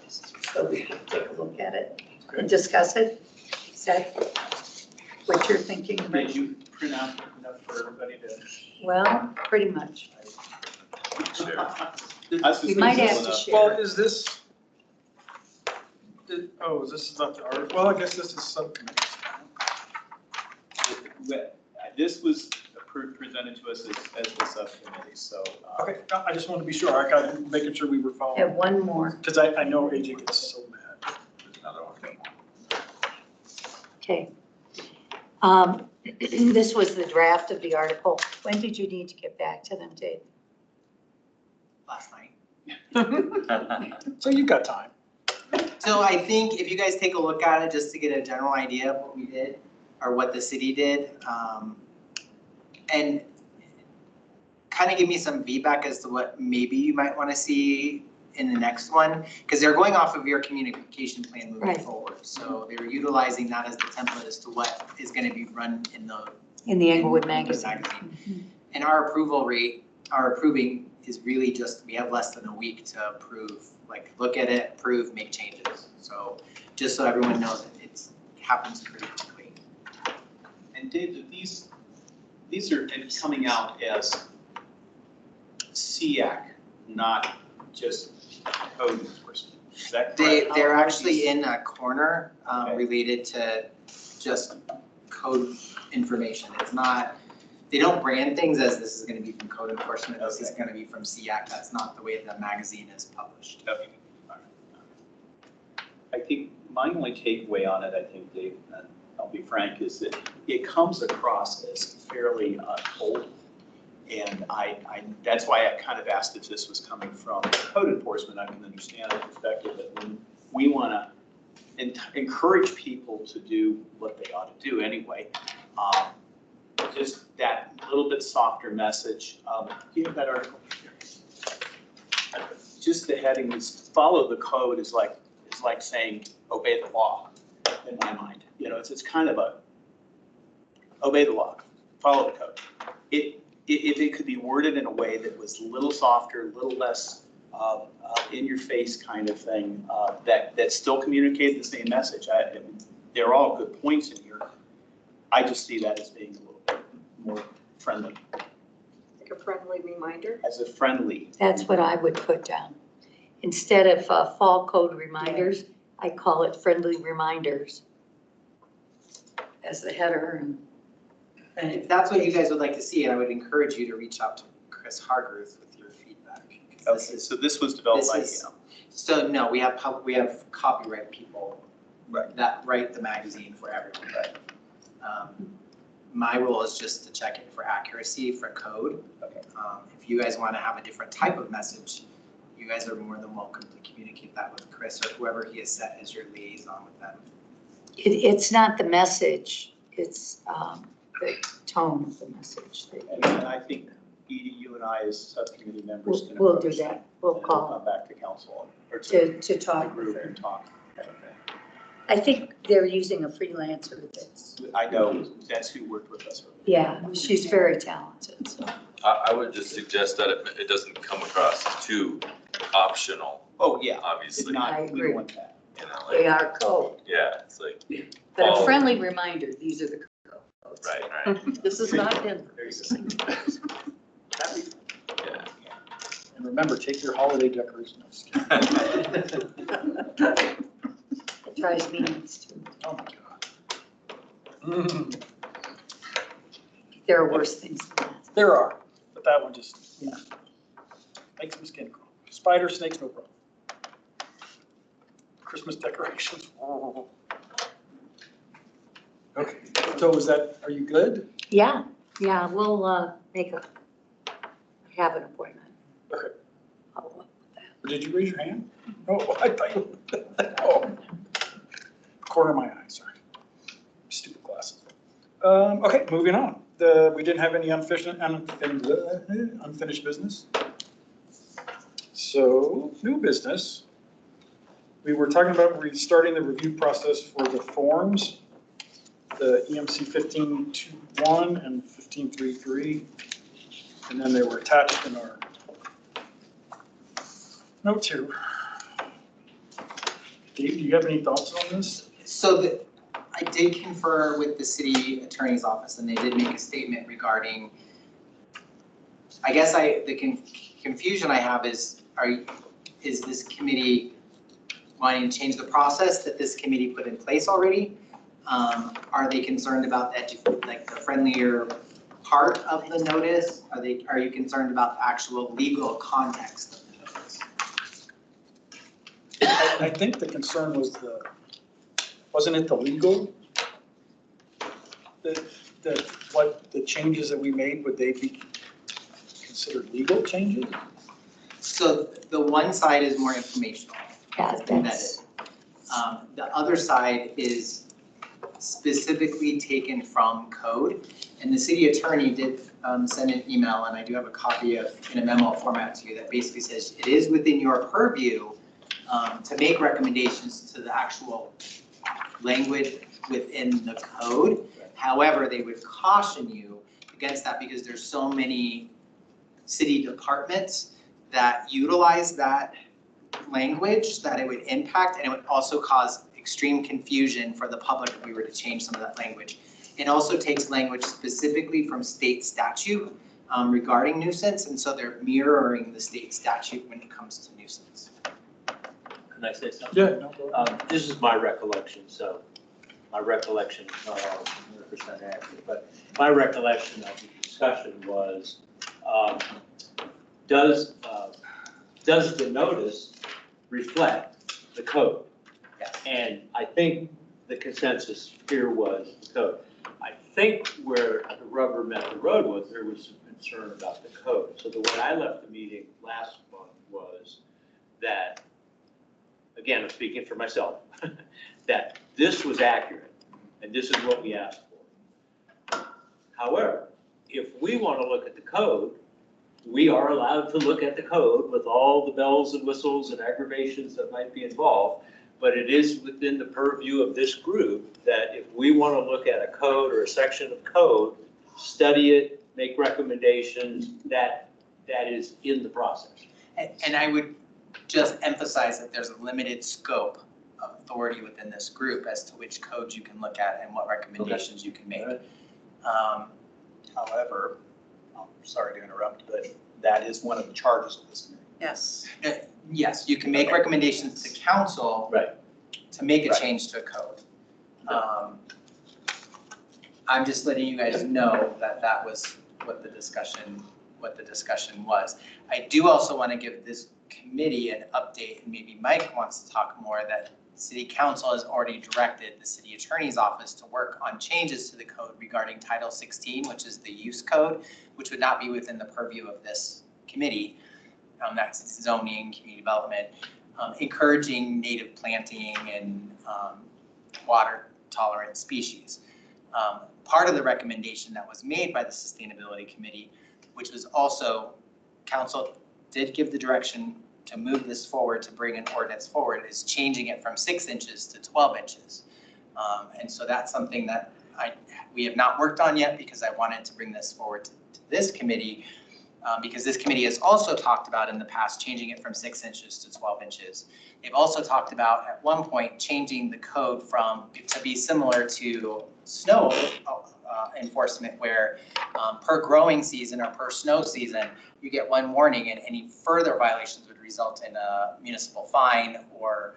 so we can take a look at it and discuss it. Is that what you're thinking?
Did you print out enough for everybody to?
Well, pretty much.
Sure.
We might have to share.
well, is this, this is not the art, well, I guess this is subcommittee.
This was presented to us as the subcommittee, so.
Okay, no, I just wanted to be sure, I got making sure we were
I
following,
have one more.
because I know AJ gets so mad.
There's another one.
Okay. This was the draft of the article. When did you need to get back to them, Dave?
Last night.
So you've got time.
So I think if you guys take a look at it, just to get a general idea of what we did, or what the city did, and kind of give me some feedback as to what maybe you might want to see in the next one, because they're going off of your communication plan moving
Right.
forward. So they were utilizing that as the template as to what is going to be run in the
In the Englewood
in
magazine.
And our approval rate, our approving is really just, we have less than a week to approve, like, look at it, approve, make changes. So just so everyone knows, it happens pretty quickly.
And Dave, these are coming out as CEAC, not just code enforcement. Is that correct?
They're actually in a corner
Okay.
related to just code information. It's not, they don't brand things as this is gonna be from code enforcement, this is
Okay.
gonna be from CEAC. That's not the way the magazine is published.
Okay. All right. I think my only takeaway on it, I think, Dave, and I'll be frank, is that it comes across as fairly cold. And that's why I kind of asked if this was coming from code enforcement. I can understand the perspective, but when we want to encourage people to do what they ought to do anyway, just that little bit softer message. Do you have that article? Just the heading is follow the code is like saying obey the law in my mind. You know, it's kind of a obey the law, follow the code. If it could be worded in a way that was a little softer, a little less in your face kind of thing, that still communicated the same message. They're all good points in here. I just see that as being a little bit more friendly,
Like a friendly reminder.
as a friendly.
That's what I would put down. Instead of fall code reminders, I call it friendly reminders as the header.
And if that's what you guys would like to see, I would encourage you to reach out to Chris Hargreaves with your feedback.
Okay, so this was developed by
This is-
him.
So no, we have copyright people
Right.
that write the magazine for everyone.
Right.
my role is just to check it for accuracy for code. If you guys want to have a different type of message, you guys are more than welcome to communicate that with Chris or whoever he has set as your liaison with them.
It's not the message, it's the tone of the message.
And I think Edie, you and I as subcommittee members can
We'll do
approach
that, we'll
and
call
come back to council or
to
the
talk with
group
her.
and talk.
I think they're using a freelancer that's,
I know, that's who worked with us. earlier.
yeah, she's very talented, so.
I would just suggest that it doesn't come across as too optional,
Oh, yeah, it's
obviously, you
not,
I
we
agree.
don't want that.
know,
They
like,
are code,
yeah, it's like,
but
Oh.
a friendly reminder, these are the codes.
right,
This is not Denver.
There you
This is
yeah.
And remember, take your holiday decorations.
It drives me nuts too.
Oh, my God. Mm,
There are worse things than that.
There are, but that one just, makes my skin crawl. Spider, snakes, no problem. Christmas decorations. Oh. Okay, so is that, are you good?
Yeah, we'll have an appointment.
Okay.
Follow up with that.
Or did you raise your hand? Oh, I thought you, oh. Corner of my eye, sorry. Stupid glasses. Okay, moving on. We didn't have any unfinished business. So, new business. We were talking about restarting the review process for the forms, the EMC 1521 and 1533. And then they were attached in our notes here. Dave, do you have any thoughts on this?
So I did confer with the city attorney's office and they did make a statement regarding, I guess the confusion I have is this committee wanting to change the process that this committee put in place already? Are they concerned about like the friendlier part of the notice? Are you concerned about the actual legal context of the notice?
I think the concern was wasn't it the legal? What the changes that we made, would they be considered legal changes?
So the one side is more informational.
Yeah,
It's embedded.
that's,
The other side is specifically taken from code. And the city attorney did send an email, and I do have a copy of in a memo format to you that basically says it is within your purview to make recommendations to the actual language within the code. However, they would caution you against that because there's so many city departments that utilize that language that it would impact, and it would also cause extreme confusion for the public if we were to change some of that language. It also takes language specifically from state statute regarding nuisance, and so they're mirroring the state statute when it comes to nuisance.
Can I say something?
Yeah, no, go ahead.
This is my recollection, so my recollection is not always 100% accurate, but my recollection of the discussion was, does the notice reflect the code?
Yes.
And I think the consensus here was the code. I think where the rubber met the road was there was some concern about the code. So the way I left the meeting last month was that, again, I'm speaking for myself, that this was accurate and this is what we asked for. However, if we want to look at the code, we are allowed to look at the code with all the bells and whistles and aggravations that might be involved. But it is within the purview of this group that if we want to look at a code or a section of code, study it, make recommendations, that is in the process.
And I would just emphasize that there's a limited scope of authority within this group as to which codes you can look at and what recommendations you can make.
However, I'm sorry to interrupt, but that is one of the charges of this committee.
Yes.
Yes, you can make recommendations to council.
Right.
To make a
Right.
change to a code. I'm just letting you guys know that that was what the discussion was. I do also want to give this committee an update, and maybe Mike wants to talk more, that City Council has already directed the City Attorney's Office to work on changes to the code regarding Title 16, which is the use code, which would not be within the purview of this committee. That's zoning, community development, encouraging native planting and water tolerant species. Part of the recommendation that was made by the Sustainability Committee, which was also, Council did give the direction to move this forward, to bring an ordinance forward, is changing it from 6 inches to 12 inches. And so that's something that we have not worked on yet, because I wanted to bring this forward to this committee, because this committee has also talked about in the past changing it from 6 inches to 12 inches. They've also talked about at one point changing the code to be similar to snow enforcement, where per growing season or per snow season, you get 1 warning, and any further violations would result in a municipal fine or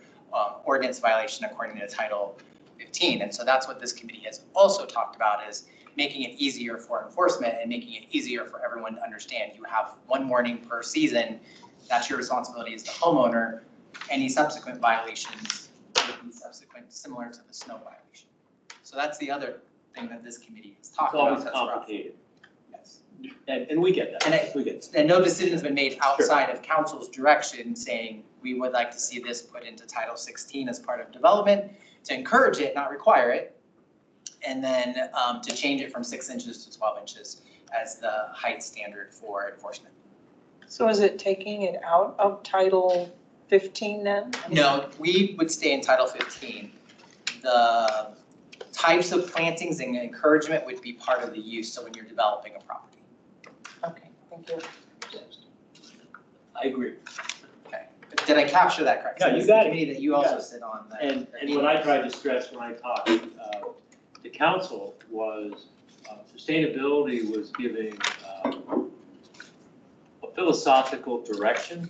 ordinance violation according to Title 15. And so that's what this committee has also talked about, is making it easier for enforcement and making it easier for everyone to understand. You have 1 warning per season. That's your responsibility as the homeowner. Any subsequent violations would be subsequent, similar to the snow violation. So that's the other thing that this committee has talked about.
It's always complicated.
Yes.
And we get that. We get that.
And no decision has been made outside of council's direction saying we would like to see this put into Title 16 as part of development, to encourage it, not require it. And then to change it from 6 inches to 12 inches as the height standard for enforcement.
So is it taking it out of Title 15 then?
No, we would stay in Title 15. The types of plantings and encouragement would be part of the use, so when you're developing a property.
Okay, thank you.
I agree.
Okay. Did I capture that correctly?
No, you got it.
Committee that you also sit on.
And what I tried to stress when I talked to council was sustainability was giving a philosophical direction,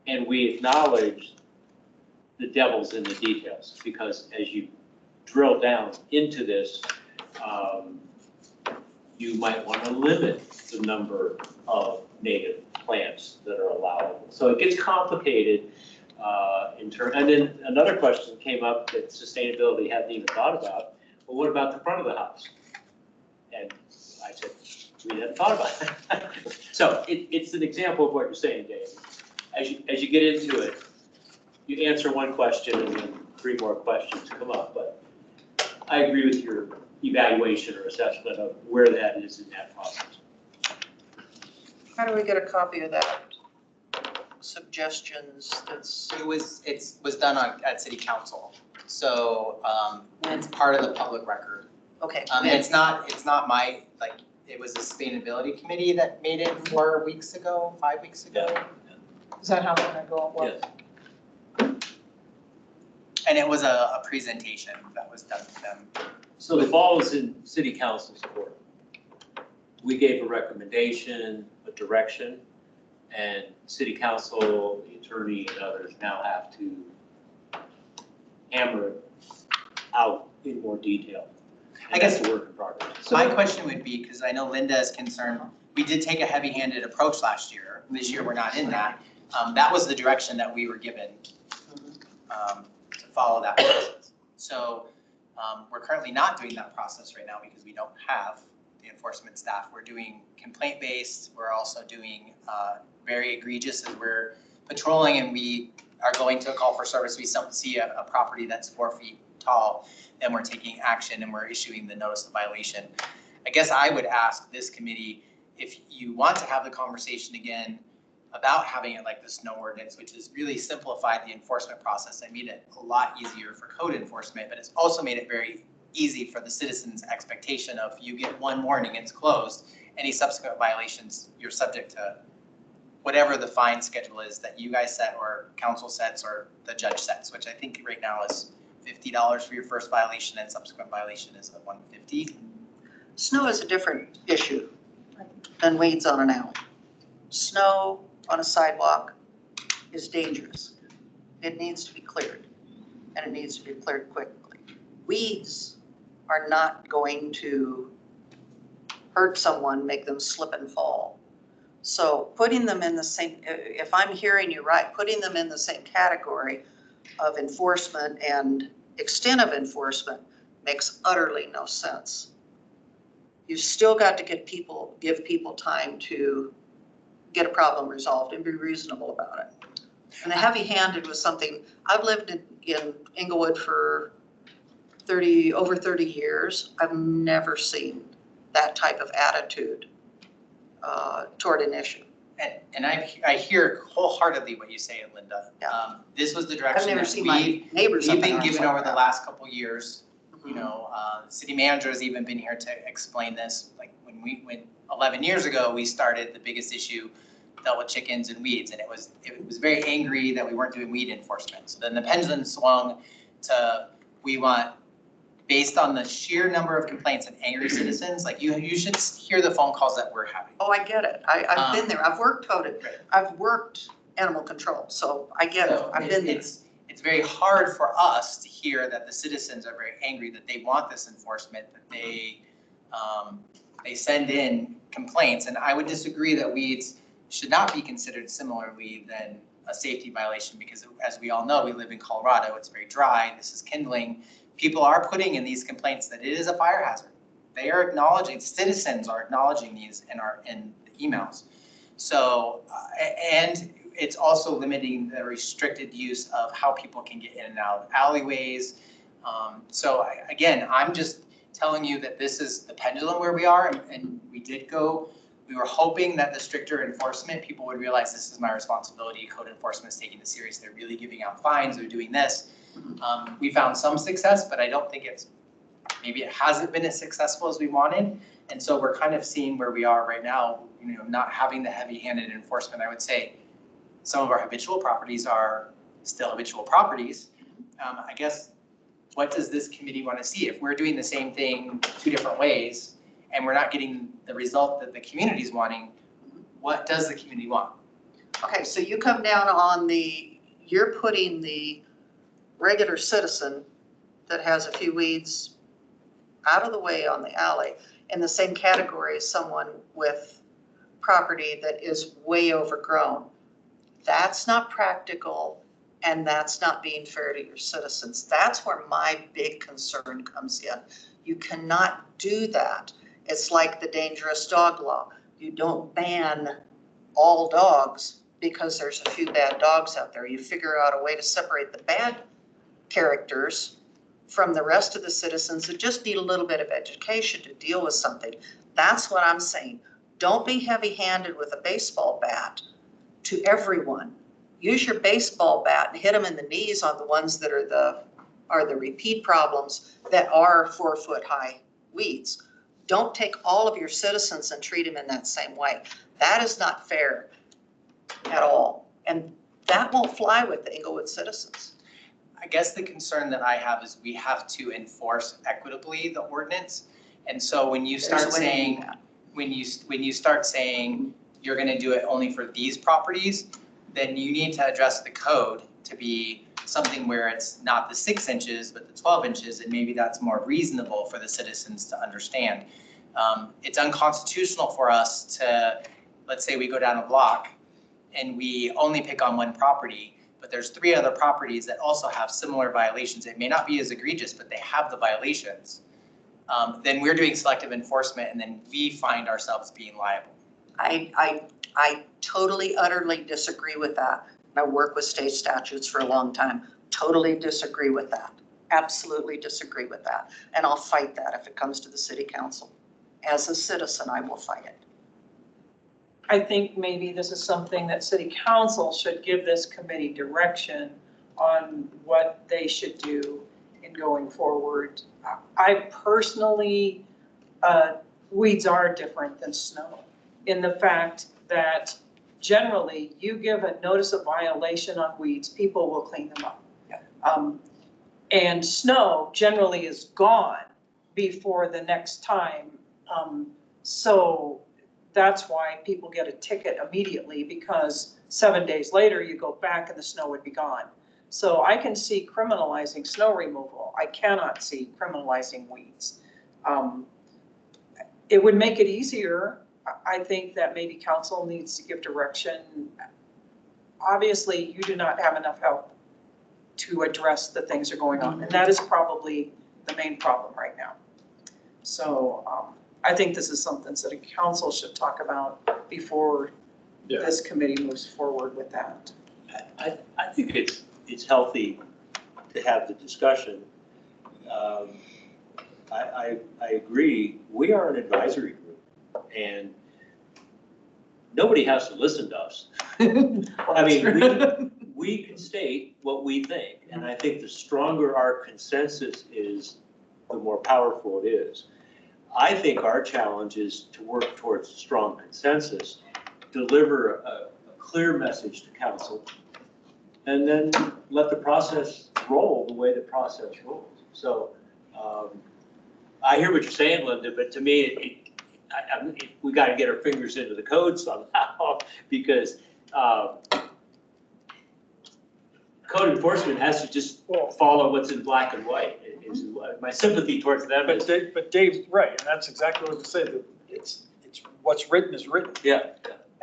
and we acknowledged the devil's in the details, because as you drill down into this, you might want to limit the number of native plants that are allowable. So it gets complicated and then another question came up that sustainability hadn't even thought about. Well, what about the front of the house? And I said, we hadn't thought about it. So it's an example of what you're saying, Dave. As you get into it, you answer one question and then 3 more questions come up. But I agree with your evaluation or assessment of where that is in that process.
How do we get a copy of that? Suggestions,
It was done at City Council, so it's part of the public record.
okay.
And it's not my, it was the Sustainability Committee that made it 4 weeks ago, 5 weeks ago.
Is that how long ago it was?
Yes.
And it was a presentation that was done to them.
So the ball is in city council's court. We gave a recommendation, a direction, and city council, the attorney, and others now have to hammer it out in more detail.
I guess
that's a work in progress.
My question would be, because I know Linda is concerned, we did take a heavy-handed approach last year. This year, we're not in that. That was the direction that we were given to follow that process. So we're currently not doing that process right now because we don't have the enforcement staff. We're doing complaint-based. We're also doing very egregious as we're patrolling and we are going to a call for service. We see a property that's 4 feet tall, then we're taking action and we're issuing the notice of violation. I guess I would ask this committee, if you want to have the conversation again about having it like the snow ordinance, which has really simplified the enforcement process and made it a lot easier for code enforcement, but it's also made it very easy for the citizens' expectation of you get 1 warning, it's closed. Any subsequent violations, you're subject to whatever the fine schedule is that you guys set or council sets or the judge sets, which I think right now is $50 for your first violation and subsequent violation is $150.
Snow is a different issue than weeds on an alley. Snow on a sidewalk is dangerous. It needs to be cleared, and it needs to be cleared quickly. Weeds are not going to hurt someone, make them slip and fall. So putting them in the same, if I'm hearing you right, putting them in the same category of enforcement and extent of enforcement makes utterly no sense. You've still got to give people time to get a problem resolved and be reasonable about it. And the heavy-handed was something, I've lived in Inglewood for over 30 years. I've never seen that type of attitude toward an issue.
And I hear wholeheartedly what you say, Linda.
Yeah.
This was the
I've
direction
never
that
seen my neighbors up
we've
in
been
arms
given
like
over the
that.
last couple of years. You
Mhm.
know, the city manager has even been here to explain this. Like when 11 years ago, we started, the biggest issue dealt with chickens and weeds, and it was very angry that we weren't doing weed enforcement. So then the pendulum swung to, we want, based on the sheer number of complaints and angry citizens, like you should hear the phone calls that we're having.
Oh, I get it. I've been there. I've worked coded.
Right.
I've worked animal control, so I get it.
So
I've been there.
It's very hard for us to hear that the citizens are very angry, that they want this enforcement, that they send in complaints. And I would disagree that weeds should not be considered similarly than a safety violation, because as we all know, we live in Colorado, it's very dry, this is kindling. People are putting in these complaints that it is a fire hazard. They are acknowledging, citizens are acknowledging these in the emails. So, and it's also limiting the restricted use of how people can get in and out of alleyways. Again, I'm just telling you that this is the pendulum where we are, and we were hoping that the stricter enforcement, people would realize this is my responsibility, code enforcement is taking this serious, they're really giving out fines, they're doing this. We found some success, but I don't think maybe it hasn't been as successful as we wanted. And so we're kind of seeing where we are right now, you know, not having the heavy-handed enforcement. I would say some of our habitual properties are still habitual properties. I guess, what does this committee want to see? If we're doing the same thing 2 different ways and we're not getting the result that the community's wanting, what does the community want?
Okay, so you come down on you're putting the regular citizen that has a few weeds out of the way on the alley in the same category as someone with property that is way overgrown. That's not practical, and that's not being fair to your citizens. That's where my big concern comes in. You cannot do that. It's like the dangerous dog law. You don't ban all dogs because there's a few bad dogs out there. You figure out a way to separate the bad characters from the rest of the citizens that just need a little bit of education to deal with something. That's what I'm saying. Don't be heavy-handed with a baseball bat to everyone. Use your baseball bat and hit them in the knees on the ones that are the repeat problems that are 4-foot-high weeds. Don't take all of your citizens and treat them in that same way. That is not fair at all. And that won't fly with the Inglewood citizens.
I guess the concern that I have is we have to enforce equitably the ordinance. And so when you start saying, when you start saying you're gonna do it only for these properties, then you need to address the code to be something where it's not the 6 inches, but the 12 inches, and maybe that's more reasonable for the citizens to understand. It's unconstitutional for us to, let's say we go down a block and we only pick on one property, but there's 3 other properties that also have similar violations. It may not be as egregious, but they have the violations. Then we're doing selective enforcement, and then we find ourselves being liable.
I totally, utterly disagree with that. I work with state statutes for a long time. Totally disagree with that. Absolutely disagree with that. And I'll fight that if it comes to the city council. As a citizen, I will fight it.
I think maybe this is something that city council should give this committee direction on what they should do in going forward. I personally, weeds are different than snow in the fact that generally you give a notice of violation on weeds, people will clean them up.
Yeah.
And snow generally is gone before the next time. So that's why people get a ticket immediately, because 7 days later you go back and the snow would be gone. So I can see criminalizing snow removal. I cannot see criminalizing weeds. It would make it easier. I think that maybe council needs to give direction. Obviously, you do not have enough help to address the things that are going on. And that is probably the main problem right now. So I think this is something that a council should talk about before this committee moves forward with that.
I think it's healthy to have the discussion. I agree, we are an advisory group, and nobody has to listen to us. I mean, we can state what we think, and I think the stronger our consensus is, the more powerful it is. I think our challenge is to work towards a strong consensus, deliver a clear message to council, and then let the process roll the way the process rolls. So I hear what you're saying, Linda, but to me, we got to get our fingers into the code somehow, because code enforcement has to just follow what's in black and white. My sympathy towards them is.
But Dave's right, and that's exactly what I said. It's what's written is written.
Yeah.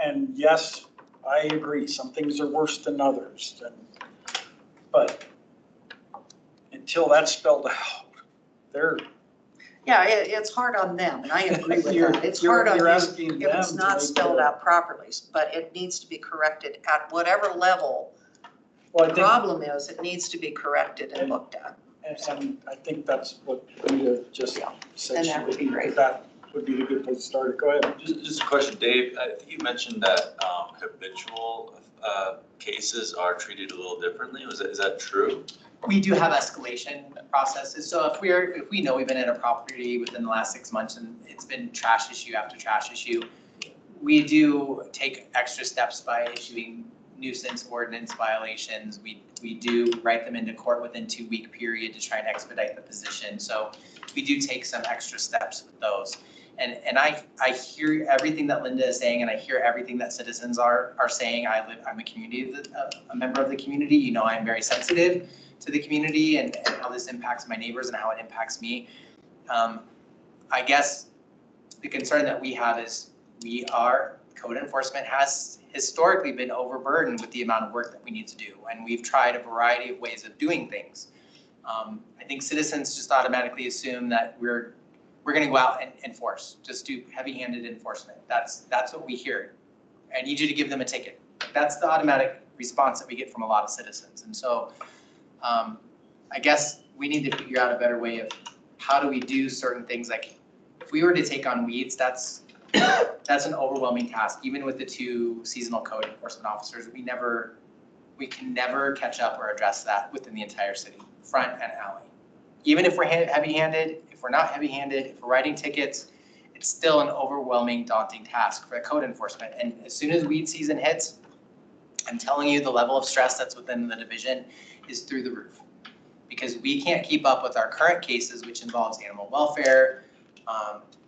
And yes, I agree, some things are worse than others, but until that's spelled out, they're.
Yeah, it's hard on them, and I agree with
You're-
that. It's
you're-
hard on
you're
you
asking
if it's
them to
not
make
spelled
the-
out properly, but it needs to be corrected at whatever level
Well, I
the
think,
problem is, it needs to be corrected and looked at.
and I think that's what Rita just said.
And
she
that would be great.
That would be the good place to start. Go ahead.
Just a question, Dave, I think you mentioned that habitual cases are treated a little differently, is that true?
We do have escalation processes, so if we know we've been in a property within the last 6 months and it's been trash issue after trash issue, we do take extra steps by issuing nuisance ordinance violations. We do write them into court within 2-week period to try and expedite the position. So we do take some extra steps with those. And I hear everything that Linda is saying, and I hear everything that citizens are saying. I'm a member of the community. You know, I'm very sensitive to the community and how this impacts my neighbors and how it impacts me. I guess the concern that we have is code enforcement has historically been overburdened with the amount of work that we need to do. And we've tried a variety of ways of doing things. I think citizens just automatically assume that we're going to go out and enforce, just do heavy-handed enforcement. That's what we hear. I need you to give them a ticket. That's the automatic response that we get from a lot of citizens. And so I guess we need to figure out a better way of how do we do certain things. Like if we were to take on weeds, that's an overwhelming task. Even with the 2 seasonal code enforcement officers, we can never catch up or address that within the entire city, front and alley. Even if we're heavy-handed, if we're not heavy-handed, if we're writing tickets, it's still an overwhelming, daunting task for code enforcement. And as soon as weed season hits, I'm telling you, the level of stress that's within the division is through the roof. Because we can't keep up with our current cases, which involves animal welfare,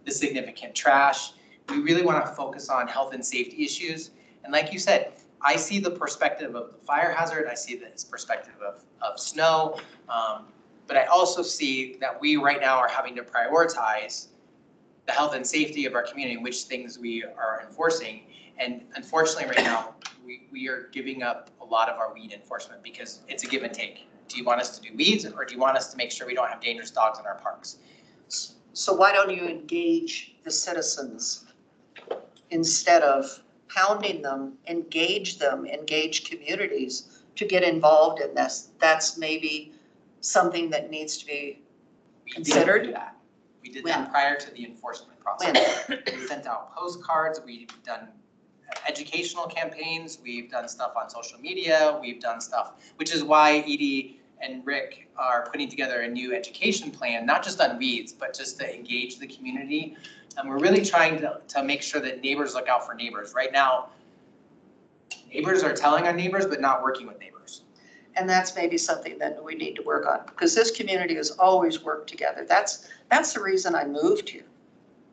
the significant trash. We really want to focus on health and safety issues. And like you said, I see the perspective of the fire hazard, I see this perspective of snow, but I also see that we right now are having to prioritize the health and safety of our community, which things we are enforcing. And unfortunately right now, we are giving up a lot of our weed enforcement because it's a give and take. Do you want us to do weeds, or do you want us to make sure we don't have dangerous dogs in our parks?
So why don't you engage the citizens instead of pounding them, engage communities to get involved in this? That's maybe something that needs to be considered.
We did
When?
that prior to the enforcement process. We sent out postcards, we've done educational campaigns, we've done stuff on social media, we've done stuff, which is why Edie and Rick are putting together a new education plan, not just on weeds, but just to engage the community. And we're really trying to make sure that neighbors look out for neighbors. Right now, neighbors are telling on neighbors, but not working with neighbors.
And that's maybe something that we need to work on, because this community has always worked together. That's the reason I moved here.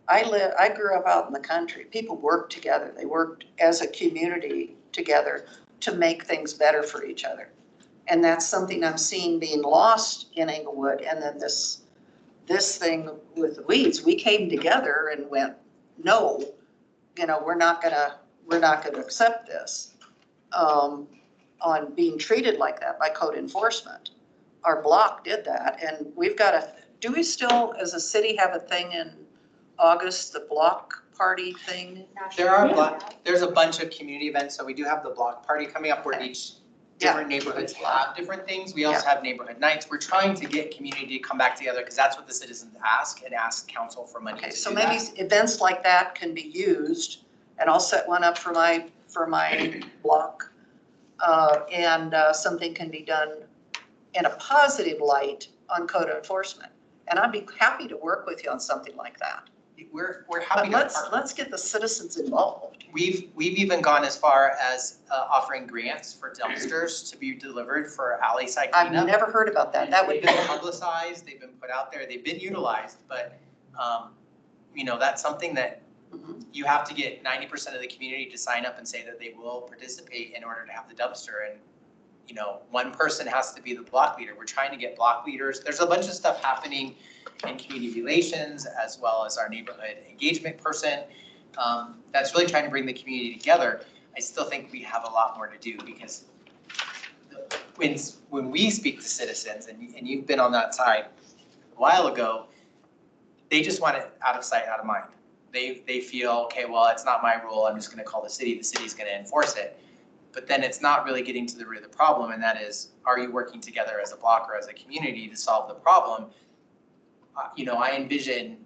I grew up out in the country. People worked together. They worked as a community together to make things better for each other. And that's something I'm seeing being lost in Englewood. And then this thing with the weeds, we came together and went, no, we're not gonna accept this. on being treated like that by code enforcement. Our block did that, and we've got do we still, as a city, have a thing in August, the block party thing?
There's a bunch of community events, so we do have the block party coming up where
Okay.
each different neighborhoods have different things. We also have neighborhood nights. We're trying to get community to come back together because that's what the citizens ask and ask council for money
Okay,
to
so
do
maybe
that.
events like that can be used, and I'll set one up for my block. And something can be done in a positive light on code enforcement. And I'd be happy to work with you on something like that.
We're
But
happy to partner.
let's get the citizens involved.
We've even gone as far as offering grants for dumpsters to be delivered for alley side
I've
cleanup.
never heard about that. That would
They've
be,
been publicized, they've been put out there, they've been utilized, but, that's something that
Mhm.
you have to get 90% of the community to sign up and say that they will participate in order to have the dumpster. And, one person has to be the block leader. We're trying to get block leaders. There's a bunch of stuff happening in community relations as well as our neighborhood engagement person. That's really trying to bring the community together. I still think we have a lot more to do because when we speak to citizens, and you've been on that side a while ago, they just want it out of sight, out of mind. They feel, okay, well, it's not my rule, I'm just gonna call the city's gonna enforce it. But then it's not really getting to the root of the problem, and that is, are you working together as a block or as a community to solve the problem? I envision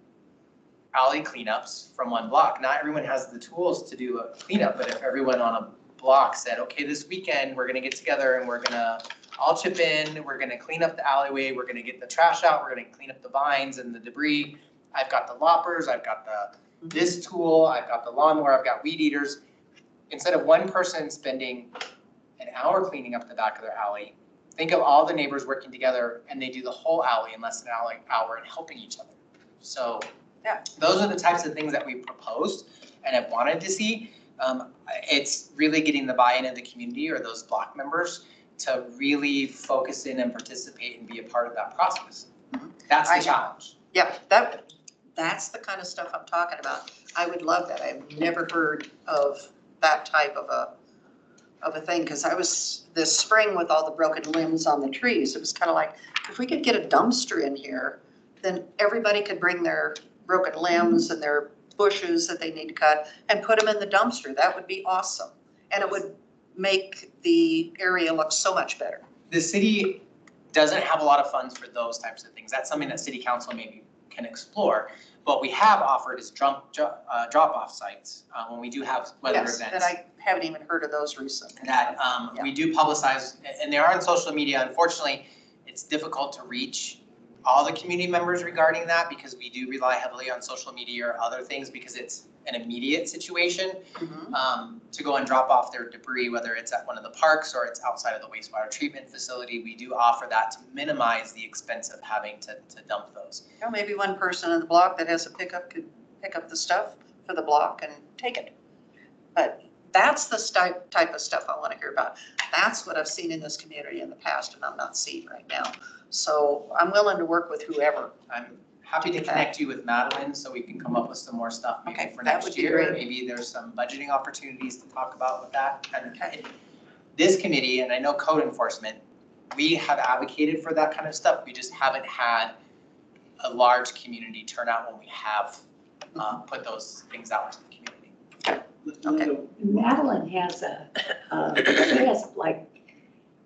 alley cleanups from one block. Not everyone has the tools to do a cleanup, but if everyone on a block said, okay, this weekend, we're gonna get together and we're gonna all chip in, we're gonna clean up the alleyway, we're gonna get the trash out, we're gonna clean up the vines and the debris. I've got the loppers, I've got this tool, I've got the lawnmower, I've got weed eaters. Instead of one person spending an hour cleaning up the back of their alley, think of all the neighbors working together and they do the whole alley in less than an hour and helping each other. So those are the types of things that we proposed and have wanted to see. It's really getting the buy-in of the community or those block members to really focus in and participate and be a part of that process. That's the challenge.
yeah, that's the kind of stuff I'm talking about. I would love that. I've never heard of that type of a thing, because I was this spring with all the broken limbs on the trees. It was kind of like, if we could get a dumpster in here, then everybody could bring their broken limbs and their bushes that they need to cut and put them in the dumpster. That would be awesome. And it would make the area look so much better.
The city doesn't have a lot of funds for those types of things. That's something that city council maybe can explore. What we have offered is drop-off sites when we do have weather
Yes,
events.
and I haven't even heard of those recently.
That we do publicize, and they are on social media. Unfortunately, it's difficult to reach all the community members regarding that because we do rely heavily on social media or other things because it's an immediate situation to go and drop off their debris, whether it's at one of the parks or it's outside of the wastewater treatment facility. We do offer that to minimize the expense of having to dump those.
Maybe one person in the block that has a pickup could pick up the stuff for the block and take it. But that's the type of stuff I want to hear about. That's what I've seen in this community in the past and I'm not seeing right now. So I'm willing to work with whoever.
I'm happy to connect you with Madeline so we can come up with some more stuff maybe
Okay,
for
that
next
would be
year.
great.
Maybe there's some budgeting opportunities to talk about with that. And this committee, and I know code enforcement, we have advocated for that kind of stuff. We just haven't had a large community turnout when we have put those things out to the community.
Okay.
Madeline has she has like,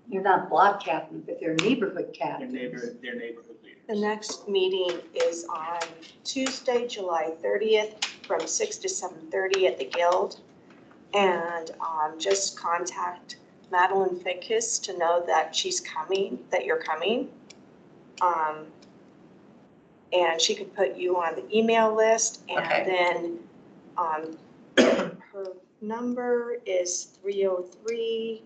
they're not block captain, but they're neighborhood captains.
Their neighborhood leaders.
The next meeting is on Tuesday, July 30th from 6 to 7:30 at the Guild. And just contact Madeline Fickus to know that she's coming, that you're coming. And she could put you on the email list and then her number is 303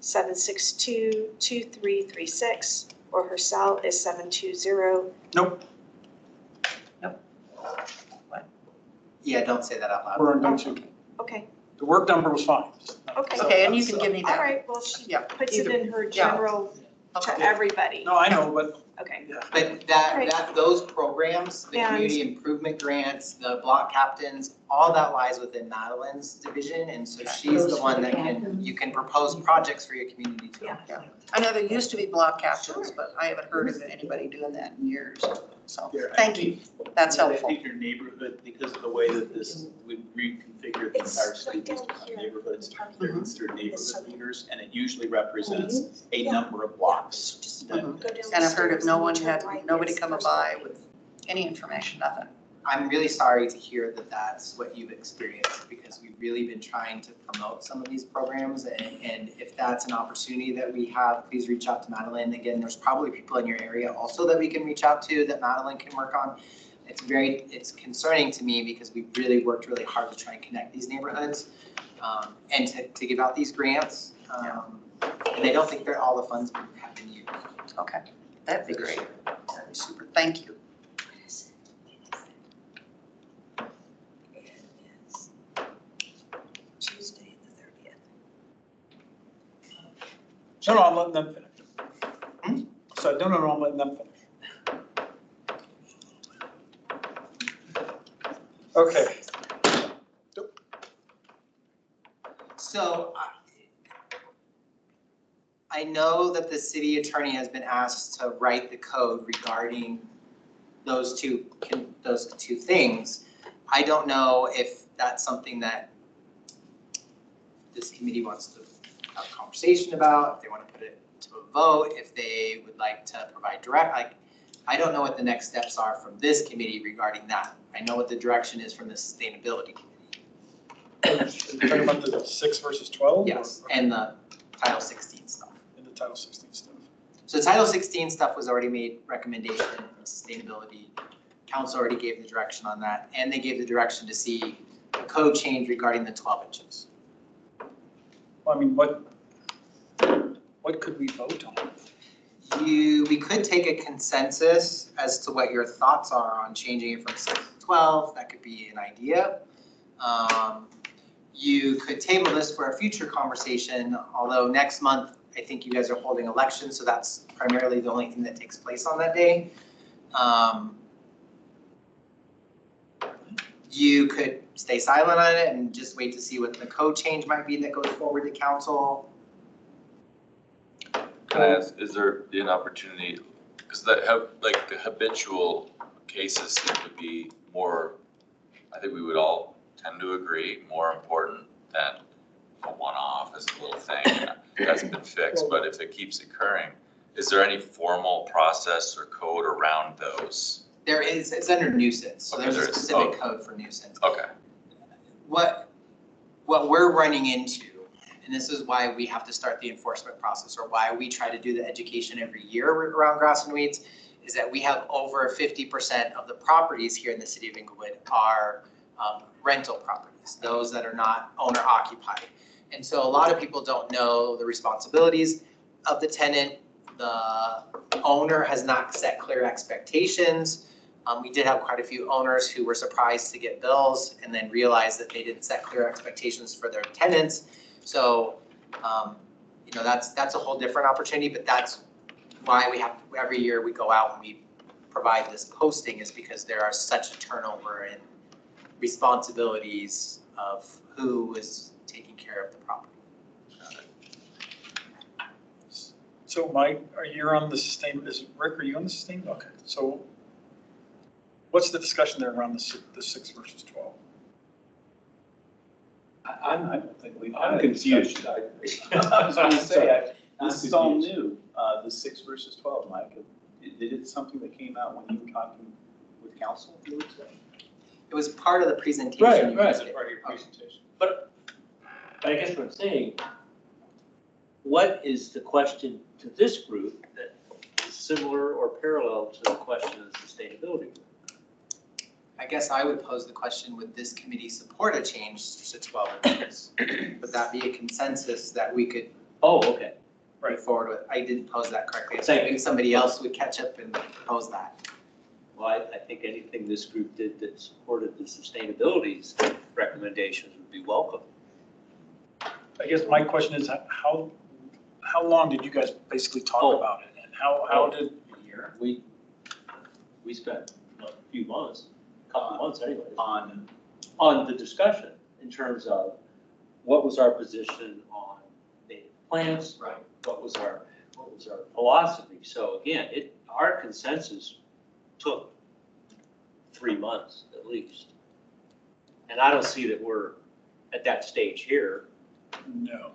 762-2336, or her cell is 720.
Nope,
Yeah, don't say that out loud.
we're on go to.
Okay,
The work number was fine.
okay.
Okay, and you can give me
All
that.
right, well, she
Yeah,
puts it in her
Yeah.
general to
Okay.
everybody.
No, I know, but
Okay,
yeah.
But those programs, the
And-
community improvement grants, the block captains, all that lies within Madeline's division, and so she's the one that you can propose projects for your community too.
Yeah. I know there used to be block captains, but I haven't heard of anybody doing that in years. So, thank you. That's helpful.
I think your neighborhood, because of the way that this would reconfigure the entire city based on neighborhoods, they're considered neighborhood leaders, and it usually represents a number of blocks.
And I've heard of nobody coming by with any information, nothing.
I'm really sorry to hear that that's what you've experienced, because we've really been trying to promote some of these programs, and if that's an opportunity that we have, please reach out to Madeline. Again, there's probably people in your area also that we can reach out to that Madeline can work on. It's concerning to me because we've really worked really hard to try and connect these neighborhoods, and to give out these grants. And I don't think that all the funds have been used.
Okay, that'd be great. That'd be super. Thank you.
Tuesday the 30th.
No, I'm letting them finish. So, no, I'm letting them finish. Okay.
So I know that the city attorney has been asked to write the code regarding those two things. I don't know if that's something that this committee wants to have a conversation about, if they want to put it to a vote, if they would like to provide I don't know what the next steps are from this committee regarding that. I know what the direction is from the sustainability committee.
You're talking about the 6 versus 12?
Yes, and the Title 16 stuff.
And the Title 16 stuff.
So Title 16 stuff was already made recommendation from sustainability. Council already gave the direction on that, and they gave the direction to see a code change regarding the 12 inches.
Well, I mean, what could we vote on?
We could take a consensus as to what your thoughts are on changing it from 6 to 12. That could be an idea. You could table this for a future conversation, although next month, I think you guys are holding elections, so that's primarily the only thing that takes place on that day. You could stay silent on it and just wait to see what the code change might be that goes forward to council.
Can I ask, is there an opportunity, because the habitual cases seem to be more, I think we would all tend to agree, more important than a one-off as a little thing that's been fixed, but if it keeps occurring, is there any formal process or code around those?
There is, it's under nuisance, so
Okay,
there's a
there is.
specific code for nuisance.
Okay.
What we're running into, and this is why we have to start the enforcement process, or why we try to do the education every year around grass and weeds, is that we have over 50% of the properties here in the city of Inglewood are rental properties, those that are not owner occupied. And so a lot of people don't know the responsibilities of the tenant. The owner has not set clear expectations. We did have quite a few owners who were surprised to get bills and then realized that they didn't set clear expectations for their tenants. So, that's a whole different opportunity, but that's why we have, every year we go out and we provide this posting, is because there are such a turnover in responsibilities of who is taking care of the property.
So Mike, you're on the Rick, are you on the sustain? Okay, so what's the discussion there around the 6 versus 12?
I don't think we've.
I'm confused.
I was going to say, this is all new, the 6 versus 12, Mike. Is it something that came out when you were talking with council, you would say?
It was part of the presentation.
Right,
you
right.
just did.
Part of your presentation.
But I guess what I'm saying, what is the question to this group that is similar or parallel to the question of sustainability?
I guess I would pose the question, would this committee support a change to 12 inches? Would that be a consensus that we could
Oh, okay.
move forward with? I didn't pose that correctly. I
Thank
think somebody else would catch up and pose that.
Well, I think anything this group did that supported the sustainability's recommendations would be welcome.
I guess my question is, how long did you guys basically talk about it? And how did?
A year. We spent a few months, a couple months anyway.
On
on the discussion in terms of what was our position on native plants?
Right.
What was our philosophy? So again, our consensus took 3 months at least. And I don't see that we're at that stage here,
No.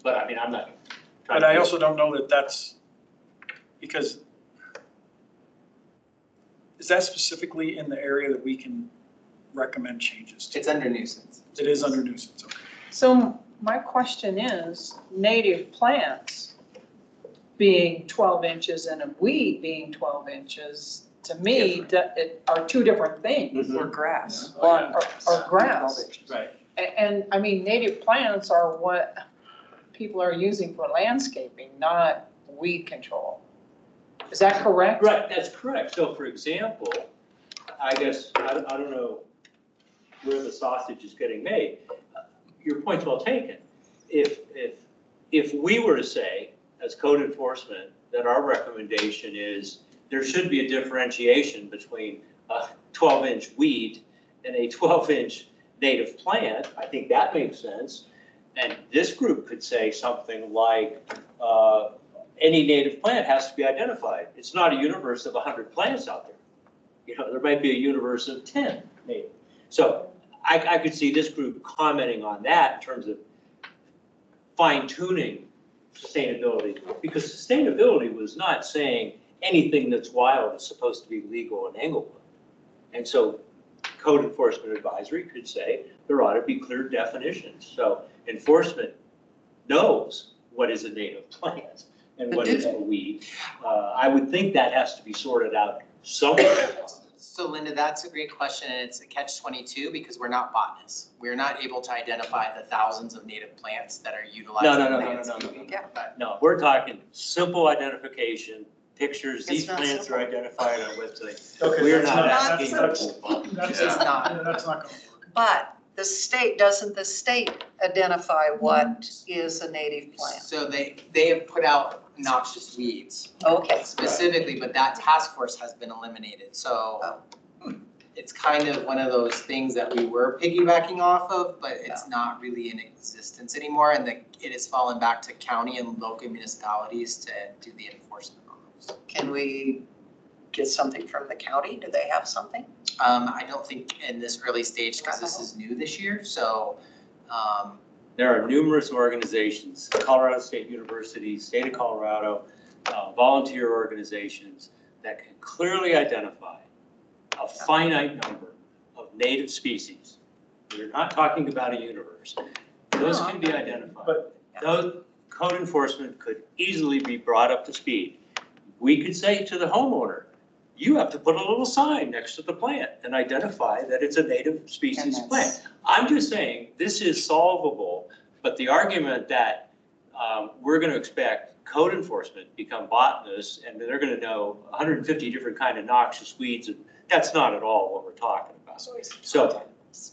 but I mean, I'm not trying
But I
to.
also don't know that that's, because is that specifically in the area that we can recommend changes to?
It's under nuisance.
It is under nuisance, okay.
So my question is, native plants being 12 inches and a weed being 12 inches, to me, are two different things.
Mhm.
Or grass.
Oh, yeah.
Or grass.
Right.
And I mean, native plants are what people are using for landscaping, not weed control. Is that correct?
Right, that's correct. So for example, I guess, I don't know where the sausage is getting made. Your point's well taken. If we were to say, as code enforcement, that our recommendation is there should be a differentiation between a 12-inch weed and a 12-inch native plant, I think that makes sense. And this group could say something like, any native plant has to be identified. It's not a universe of 100 plants out there. There might be a universe of 10 native. So I could see this group commenting on that in terms of fine tuning sustainability, because sustainability was not saying anything that's wild is supposed to be legal in Englewood. And so code enforcement advisory could say there ought to be clear definitions. So enforcement knows what is a native plant and what is a weed. I would think that has to be sorted out somewhere.
So Linda, that's a great question, and it's a catch-22 because we're not botanists. We're not able to identify the thousands of native plants that are utilized.
No. No, we're talking simple identification, pictures, these
It's not
plants are
simple.
identified on website.
Okay,
We're
that's
not
not
asking.
simple.
That's
It's not.
yeah, that's not gonna work.
But doesn't the state identify what is a native plant?
So they have put out noxious weeds
Okay,
specifically, but that task force has been eliminated. So it's kind of one of those things that we were piggybacking off of, but it's not really in existence anymore. And it has fallen back to county and local municipalities to do the enforcement on those.
can we get something from the county? Do they have something?
I don't think in this early stage, because this is new this year, so,
There are numerous organizations, Colorado State University, State of Colorado, volunteer organizations that can clearly identify a finite number of native species. We're not talking about a universe. Those can be identified.
But-
Those code enforcement could easily be brought up to speed. We could say to the homeowner, you have to put a little sign next to the plant and identify that it's a native species plant. I'm just saying, this is solvable, but the argument that we're gonna expect code enforcement to become botanists and they're gonna know 150 different kind of noxious weeds, and that's not at all what we're talking about. So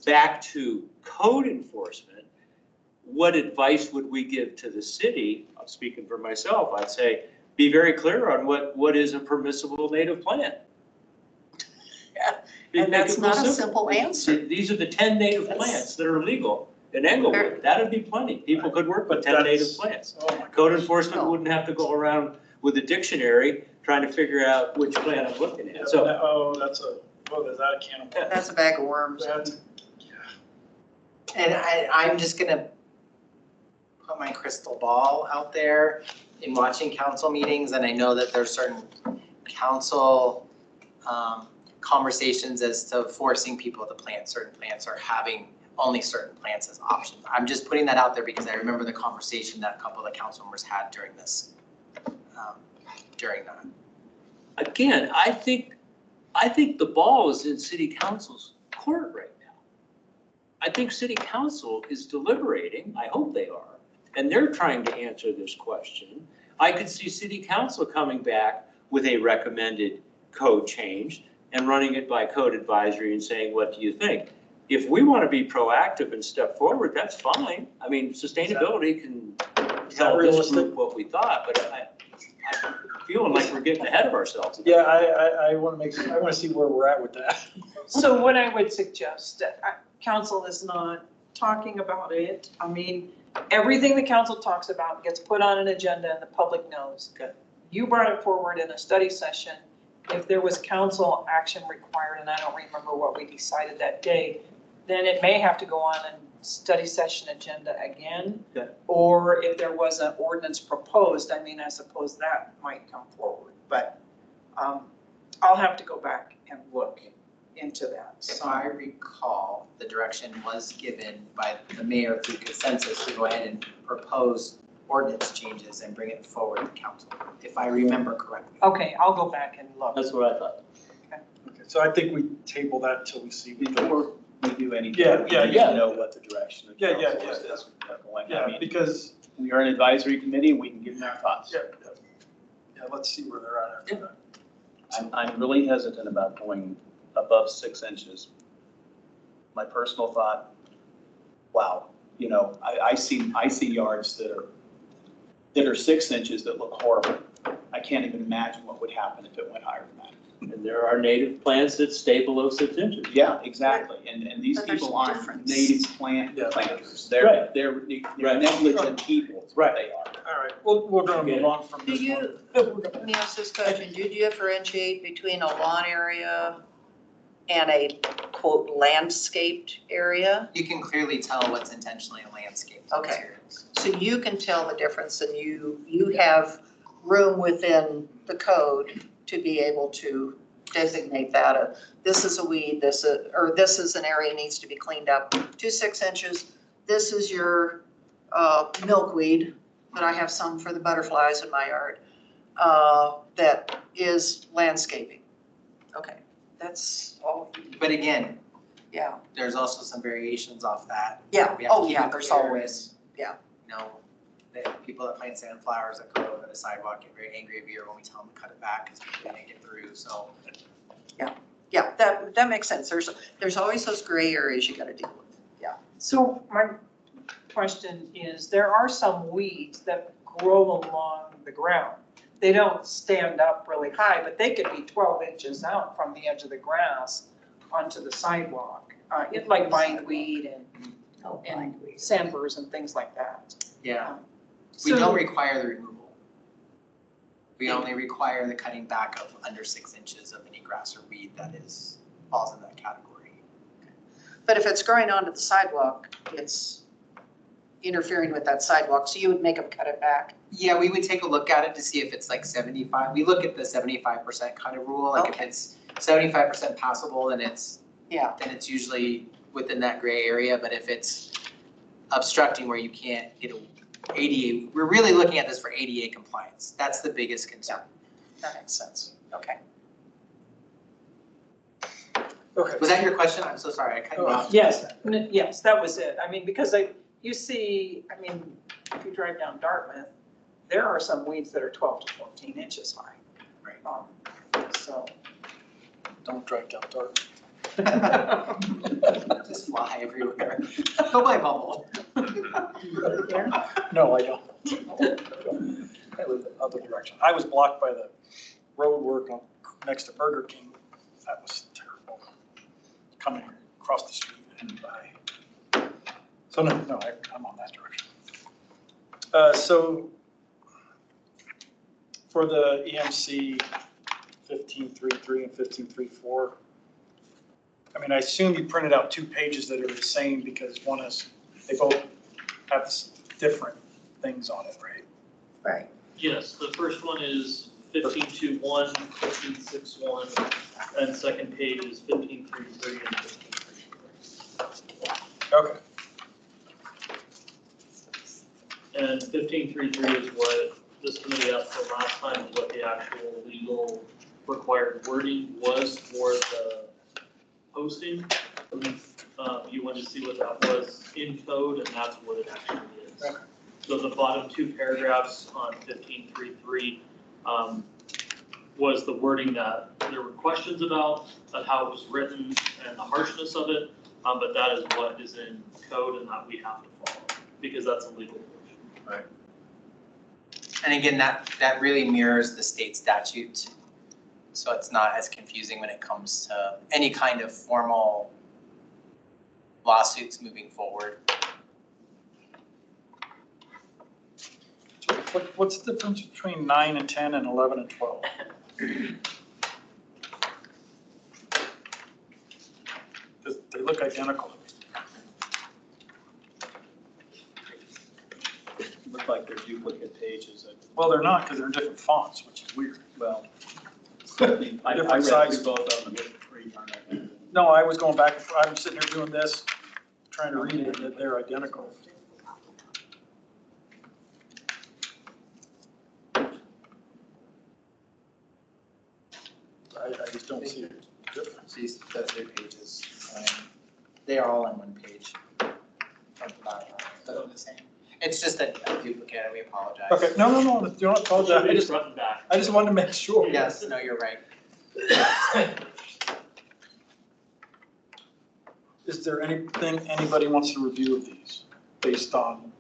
back to code enforcement, what advice would we give to the city? I'm speaking for myself, I'd say, be very clear on what is a permissible native plant.
Yeah, and that's not a simple answer.
These are the 10 native plants that are legal in Englewood. That'd be plenty. People could work with 10 native plants.
Oh my
Code
gosh.
enforcement wouldn't have to go around with a dictionary trying to figure out which plant I'm looking at. So
Is that a can of worms?
That's a bag of worms.
That's-
and I'm just gonna put my crystal ball out there in watching council meetings, and I know that there's certain council conversations as to forcing people to plant certain plants or having only certain plants as options. I'm just putting that out there because I remember the conversation that a couple of the council members had during this, during that.
again, I think the ball is in city council's court right now. I think city council is deliberating, I hope they are, and they're trying to answer this question. I could see city council coming back with a recommended code change and running it by code advisory and saying, what do you think? If we want to be proactive and step forward, that's fine. I mean, sustainability can tell this group what we thought, but I'm feeling like we're getting ahead of ourselves.
Yeah, I want to see where we're at with that.
So what I would suggest, council is not talking about it. I mean, everything the council talks about gets put on an agenda and the public knows.
Okay.
You brought it forward in a study session. If there was council action required, and I don't remember what we decided that day, then it may have to go on a study session agenda again.
Okay.
Or if there was an ordinance proposed, I mean, I suppose that might come forward. But I'll have to go back and look into that.
If I recall, the direction was given by the mayor through consensus to go ahead and propose ordinance changes and bring it forward to council, if I remember correctly.
Okay, I'll go back and look.
That's what I thought.
Okay, so I think we table that till we see. what the-
Before we do anything,
Yeah,
we
yeah,
need
yeah.
to know what the direction of
Yeah, yeah,
council is
yeah.
as we're going. I
Yeah,
mean,
because,
we are an advisory committee, we can give them our thoughts.
yeah, let's see where they're at after that.
I'm really hesitant about going above 6 inches. My personal thought, wow, you know, I see yards that are 6 inches that look horrible. I can't even imagine what would happen if it went higher than that.
And there are native plants that stay below 6 inches.
Yeah, exactly, and these
But there's
people
a
aren't
difference.
native
Yeah.
planters.
Right.
They're
Right.
negligent people, is what they are.
All right, we're gonna move on from
Do
this
you,
one.
let me ask this question, do you differentiate between a lawn area and a quote landscaped area?
You can clearly tell what's intentionally landscaped
Okay.
materials.
So you can tell the difference and you have room within the code to be able to designate that. This is a weed, this is an area needs to be cleaned up to 6 inches. This is your milkweed, that I have some for the butterflies in my yard, that is landscaping. Okay, that's all,
But again,
yeah.
there's also some variations off that.
Yeah,
We have to
oh
keep
yeah,
it
there's
clear.
always, yeah.
You know, the people that plant sunflowers that grow over the sidewalk get very angry every year when we tell them to cut it back because people can't get through, so.
Yeah, that makes sense. There's always those gray areas you gotta deal with.
So my question is, there are some weeds that grow along the ground. They don't stand up really high, but they could be 12 inches out from the edge of the grass onto the sidewalk. Like bindweed and
Oh, bindweed.
sandburrs and things like that.
Yeah, we
So-
don't require the removal. We only require the cutting back of under 6 inches of any grass or weed that falls in that category.
But if it's growing onto the sidewalk, it's interfering with that sidewalk, so you would make them cut it back.
Yeah, we would take a look at it to see if it's like 75, we look at the 75% kind of rule, like if
Okay.
it's 75% passable, then it's
Yeah,
usually within that gray area, but if it's obstructing where you can't get a ADA, we're really looking at this for ADA compliance, that's the biggest concern.
that makes sense. Okay.
Okay.
Was that your question? I'm so sorry, I cut you off.
Yes, yes, that was it. I mean, because you see, I mean, if you drive down Dartmouth, there are some weeds that are 12 to 14 inches high.
Right.
So.
Don't drive down Dartmouth.
Just fly everywhere. Go by bubble.
No, I don't. I live the other direction. I was blocked by the road work next to Burger King. That was terrible. Coming across the street and by. So no, I'm on that direction. So for the EMC 1533 and 1534, I mean, I assume you printed out 2 pages that are the same because they both have different things on it, right?
Right.
Yes, the first one is 1521, 1561, and second page is 1533 and 1534.
Okay.
And 1533 is what this committee asked for last time, is what the actual legal required wording was for the posting. You wanted to see what that was in code, and that's what it actually is.
Okay.
So the bottom 2 paragraphs on 1533 was the wording that there were questions about, how it was written and the harshness of it, but that is what is in code and that we have to follow, because that's a legal portion.
And again, that really mirrors the state statute. so it's not as confusing when it comes to any kind of formal lawsuits moving forward.
What's the difference between 9 and 10 and 11 and 12? They look identical.
Look like they're duplicate pages.
Well, they're not because they're in different fonts, which is weird.
Well, I
Different
read
size.
through both of them, and they're pretty darn identical.
No, I was going back, and forth. I'm sitting here doing this, trying to read it, and they're identical. I just don't see it difference.
These, those are pages, they are all on one page. Front to bottom, they're the same. It's just a duplicate, we apologize.
Okay, no, you don't apologize.
Should be front and back.
I just wanted to make sure.
Yes, no, you're right.
Is there anything anybody wants to review of these based on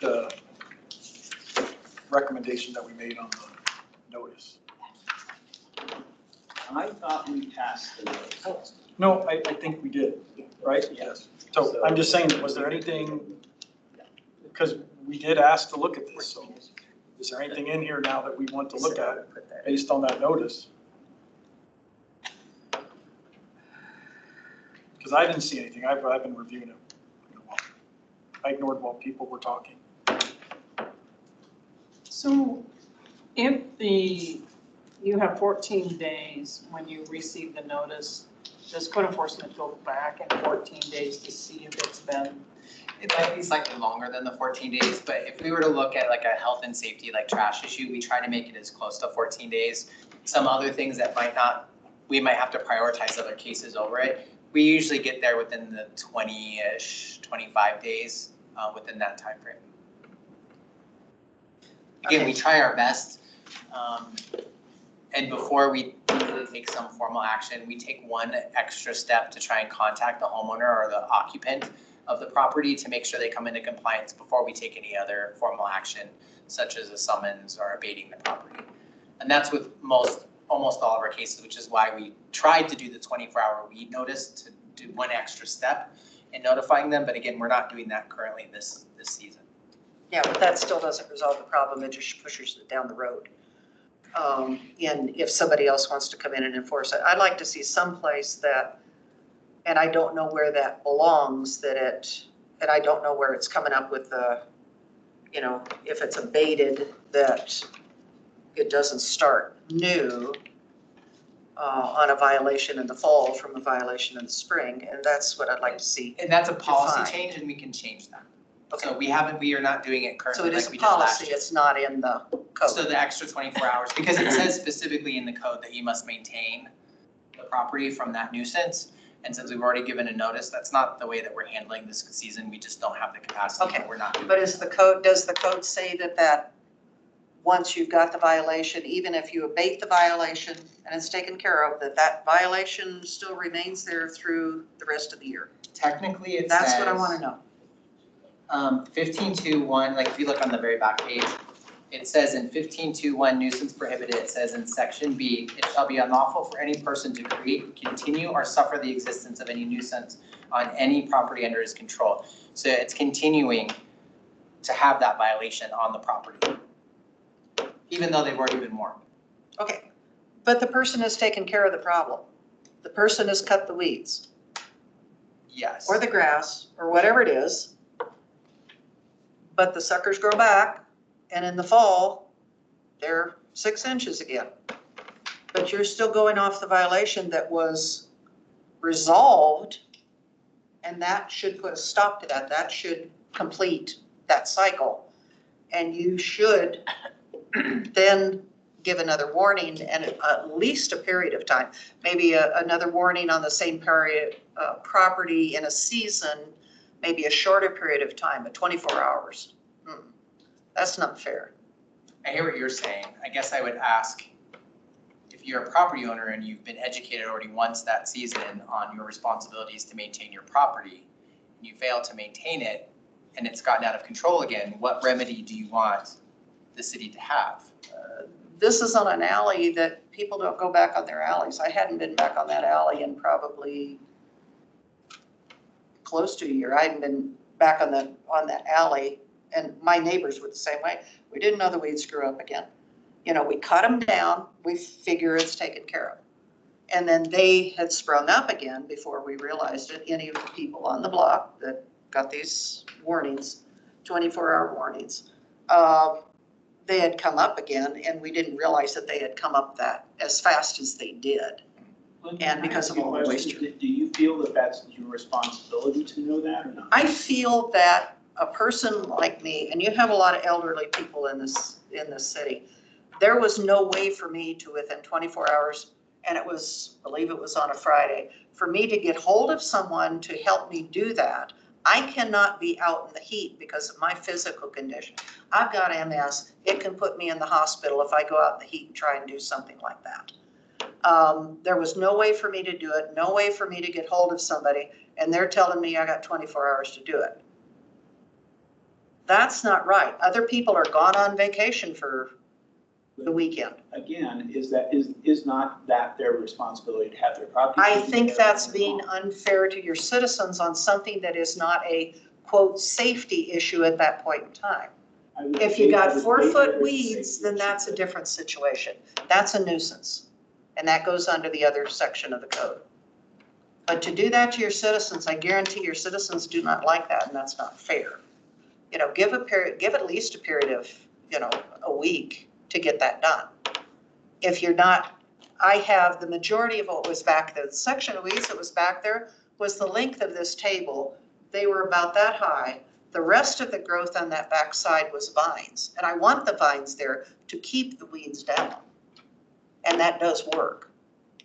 the recommendation that we made on the notice?
I thought we passed the notice.
No, I think we did, right? Yes. So I'm just saying, was there anything, because we did ask to look at this, so is there anything in here now that we want to look at based on that notice? Because I didn't see anything, I've been reviewing it. I ignored while people were talking.
So if you have 14 days when you receive the notice, does code enforcement go back in 14 days to see if it's been?
It might be slightly longer than the 14 days, but if we were to look at like a health and safety, like trash issue, we try to make it as close to 14 days. Some other things that might not, we might have to prioritize other cases over it. We usually get there within the 20-ish, 25 days, within that time frame. Again, we try our best. And before we take some formal action, we take one extra step to try and contact the homeowner or the occupant of the property to make sure they come into compliance before we take any other formal action, such as a summons or abating the property. And that's with almost all of our cases, which is why we tried to do the 24-hour weed notice to do one extra step in notifying them. But again, we're not doing that currently this season.
Yeah, but that still doesn't resolve the problem, it just pushes it down the road. And if somebody else wants to come in and enforce it, I'd like to see someplace that, and I don't know where that belongs, and I don't know where it's coming up with the, if it's abated, that it doesn't start new on a violation in the fall from a violation in the spring, and that's what I'd like to see.
And that's a policy
Defined.
change, and we can change that.
Okay.
So we are not doing it
So
currently
it
like
is a
we did last
policy,
year.
it's not in the code.
So the extra 24 hours, because it says specifically in the code that you must maintain the property from that nuisance. And since we've already given a notice, that's not the way that we're handling this season. We just don't have the capacity.
Okay,
We're not doing
But
that.
does the code say that once you've got the violation, even if you abate the violation and it's taken care of, that violation still remains there through the rest of the year?
Technically, it says.
That's what I want to know.
15.2.1, like if you look on the very back page, it says in 15.2.1 nuisance prohibited, it says in section B, it shall be unlawful for any person to create, continue, or suffer the existence of any nuisance on any property under his control. So it's continuing to have that violation on the property, even though they've already been warned.
Okay, but the person has taken care of the problem. The person has cut the weeds
Yes.
or the grass or whatever it is, but the suckers grow back and in the fall, they're 6 inches again. But you're still going off the violation that was resolved, and that should put a stop to that. That should complete that cycle. And you should then give another warning and at least a period of time. Maybe another warning on the same property in a season, maybe a shorter period of time, but 24 hours. That's not fair.
I hear what you're saying. I guess I would ask, if you're a property owner and you've been educated already once that season on your responsibilities to maintain your property, and you fail to maintain it, and it's gotten out of control again, what remedy do you want the city to have?
this is on an alley that people don't go back on their alleys. I hadn't been back on that alley in probably close to a year. I hadn't been back on that alley, and my neighbors were the same way. We didn't know the weeds grew up again. You know, we cut them down, we figure it's taken care of. And then they had sprung up again before we realized it. Any of the people on the block that got these warnings, 24-hour warnings, they had come up again, and we didn't realize that they had come up that as fast as they did. And because of all the moisture.
Do you feel that that's your responsibility to know that or not?
I feel that a person like me, and you have a lot of elderly people in this city, there was no way for me to, within 24 hours, and it was, I believe it was on a Friday, for me to get hold of someone to help me do that. I cannot be out in the heat because of my physical condition. I've got MS. It can put me in the hospital if I go out in the heat and try and do something like that. There was no way for me to do it, no way for me to get hold of somebody, and they're telling me I got 24 hours to do it. That's not right. Other people are gone on vacation for the weekend.
Again, is not that their responsibility to have their property?
I
taken
think
care of
that's
and
being
on?
unfair to your citizens on something that is not a, quote, safety issue at that point in time. If you got 4-foot weeds, then that's a different situation. That's a nuisance. And that goes under the other section of the code. But to do that to your citizens, I guarantee your citizens do not like that, and that's not fair. You know, give at least a period of, you know, a week to get that done. If you're not, I have the majority of what was back there. The section of weeds that was back there was the length of this table. They were about that high. The rest of the growth on that back side was vines. And I want the vines there to keep the weeds down. And that does work.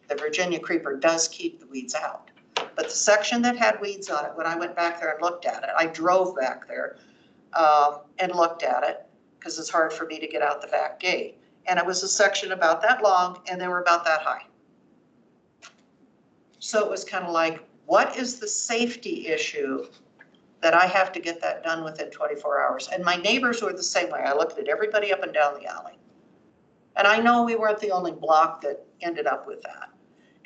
The Virginia creeper does keep the weeds out. But the section that had weeds on it, when I went back there and looked at it, I drove back there and looked at it because it's hard for me to get out the back gate. And it was a section about that long and they were about that high. So it was kind of like, what is the safety issue that I have to get that done within 24 hours? And my neighbors were the same way. I looked at everybody up and down the alley. And I know we weren't the only block that ended up with that.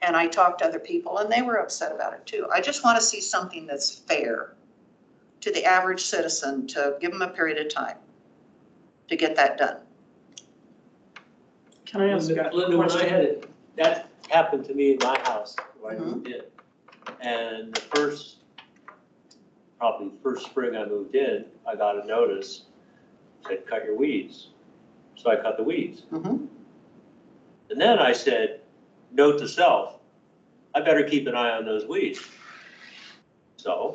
And I talked to other people and they were upset about it too. I just want to see something that's fair to the average citizen, to give them a period of time to get that done.
Can I ask a
Linda, when I
question?
had it, that happened to me in my house when I
Mhm.
moved in. And probably the first spring I moved in, I got a notice, said, cut your weeds. So I cut the weeds.
Mhm.
And then I said, note to self, I better keep an eye on those weeds. So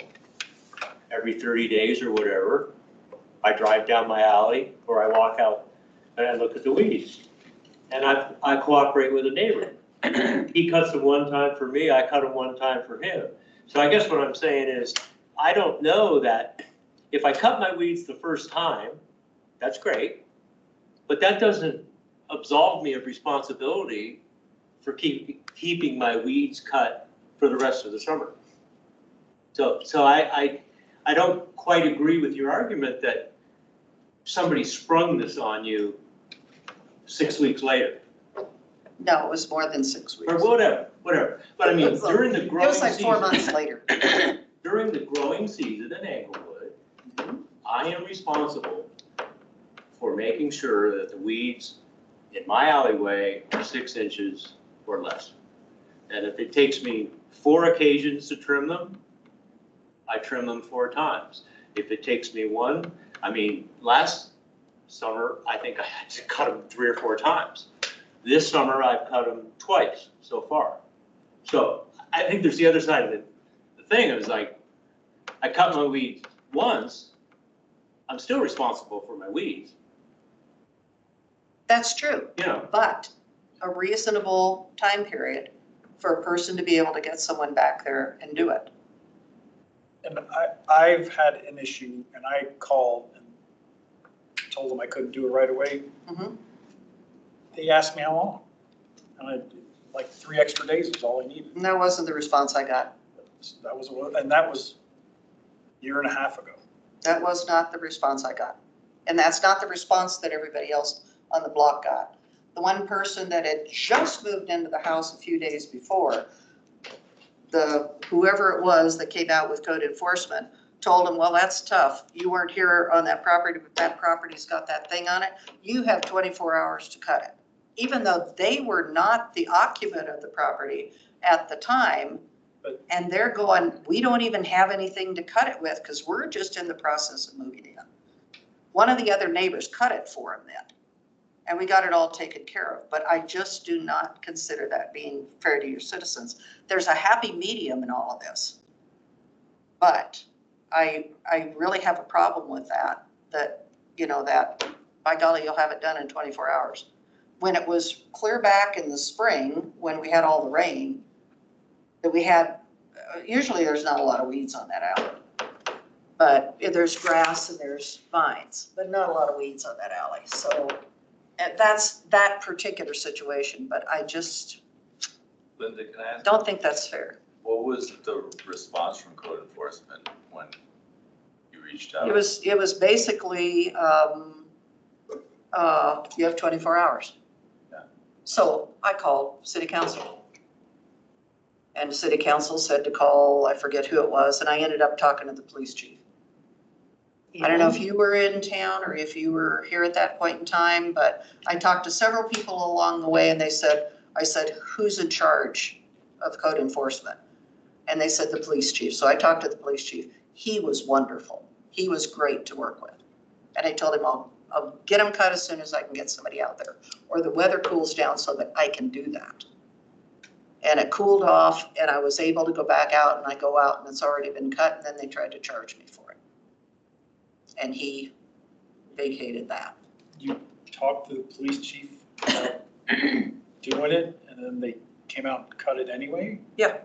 every 30 days or whatever, I drive down my alley or I walk out and I look at the weeds. And I cooperate with a neighbor. He cuts them one time for me, I cut them one time for him. So I guess what I'm saying is, I don't know that if I cut my weeds the first time, that's great. But that doesn't absolve me of responsibility for keeping my weeds cut for the rest of the summer. So I don't quite agree with your argument that somebody sprung this on you 6 weeks later,
No, it was more than 6 weeks.
or whatever. But I mean, during the
It
growing
was like 4
season,
months later.
during the growing season in Englewood, I am responsible for making sure that the weeds in my alleyway are 6 inches or less. And if it takes me 4 occasions to trim them, I trim them 4 times. If it takes me one, I mean, last summer, I think I had to cut them 3 or 4 times. This summer, I've cut them twice so far. So I think there's the other side of it. The thing is, like, I cut my weeds once, I'm still responsible for my weeds,
That's true,
you know.
but a reasonable time period for a person to be able to get someone back there and do it.
And I've had an issue and I called and told them I couldn't do it right away.
Mhm.
They asked me how long. And like 3 extra days is all I needed.
And that wasn't the response I got.
That was a year and a half ago.
That was not the response I got. And that's not the response that everybody else on the block got. the one person that had just moved into the house a few days before, whoever it was that came out with code enforcement told him, well, that's tough. You weren't here on that property, but that property's got that thing on it. You have 24 hours to cut it. Even though they were not the occupant of the property at the time, and they're going, we don't even have anything to cut it with because we're just in the process of moving in. One of the other neighbors cut it for him then, and we got it all taken care of. But I just do not consider that being fair to your citizens. There's a happy medium in all of this. But I really have a problem with that, that by golly, you'll have it done in 24 hours. When it was clear back in the spring, when we had all the rain, that we had, usually there's not a lot of weeds on that alley. But there's grass and there's vines, but not a lot of weeds on that alley. So that's that particular situation, but I just
Linda, can I ask,
don't think that's fair.
what was the response from code enforcement when you reached out?
It was basically, you have 24 hours.
Yeah.
So I called city council. And the city council said to call, I forget who it was, and I ended up talking to the police chief. I don't know if you were in town or if you were here at that point in time, but I talked to several people along the way and I said, who's in charge of code enforcement? And they said the police chief. So I talked to the police chief. He was wonderful. He was great to work with. And I told him I'll get them cut as soon as I can get somebody out there, or the weather cools down so that I can do that. And it cooled off and I was able to go back out, and I go out and it's already been cut, and then they tried to charge me for it. And he vacated that.
You talked to the police chief about doing it, and then they came out and cut it anyway?
Yeah.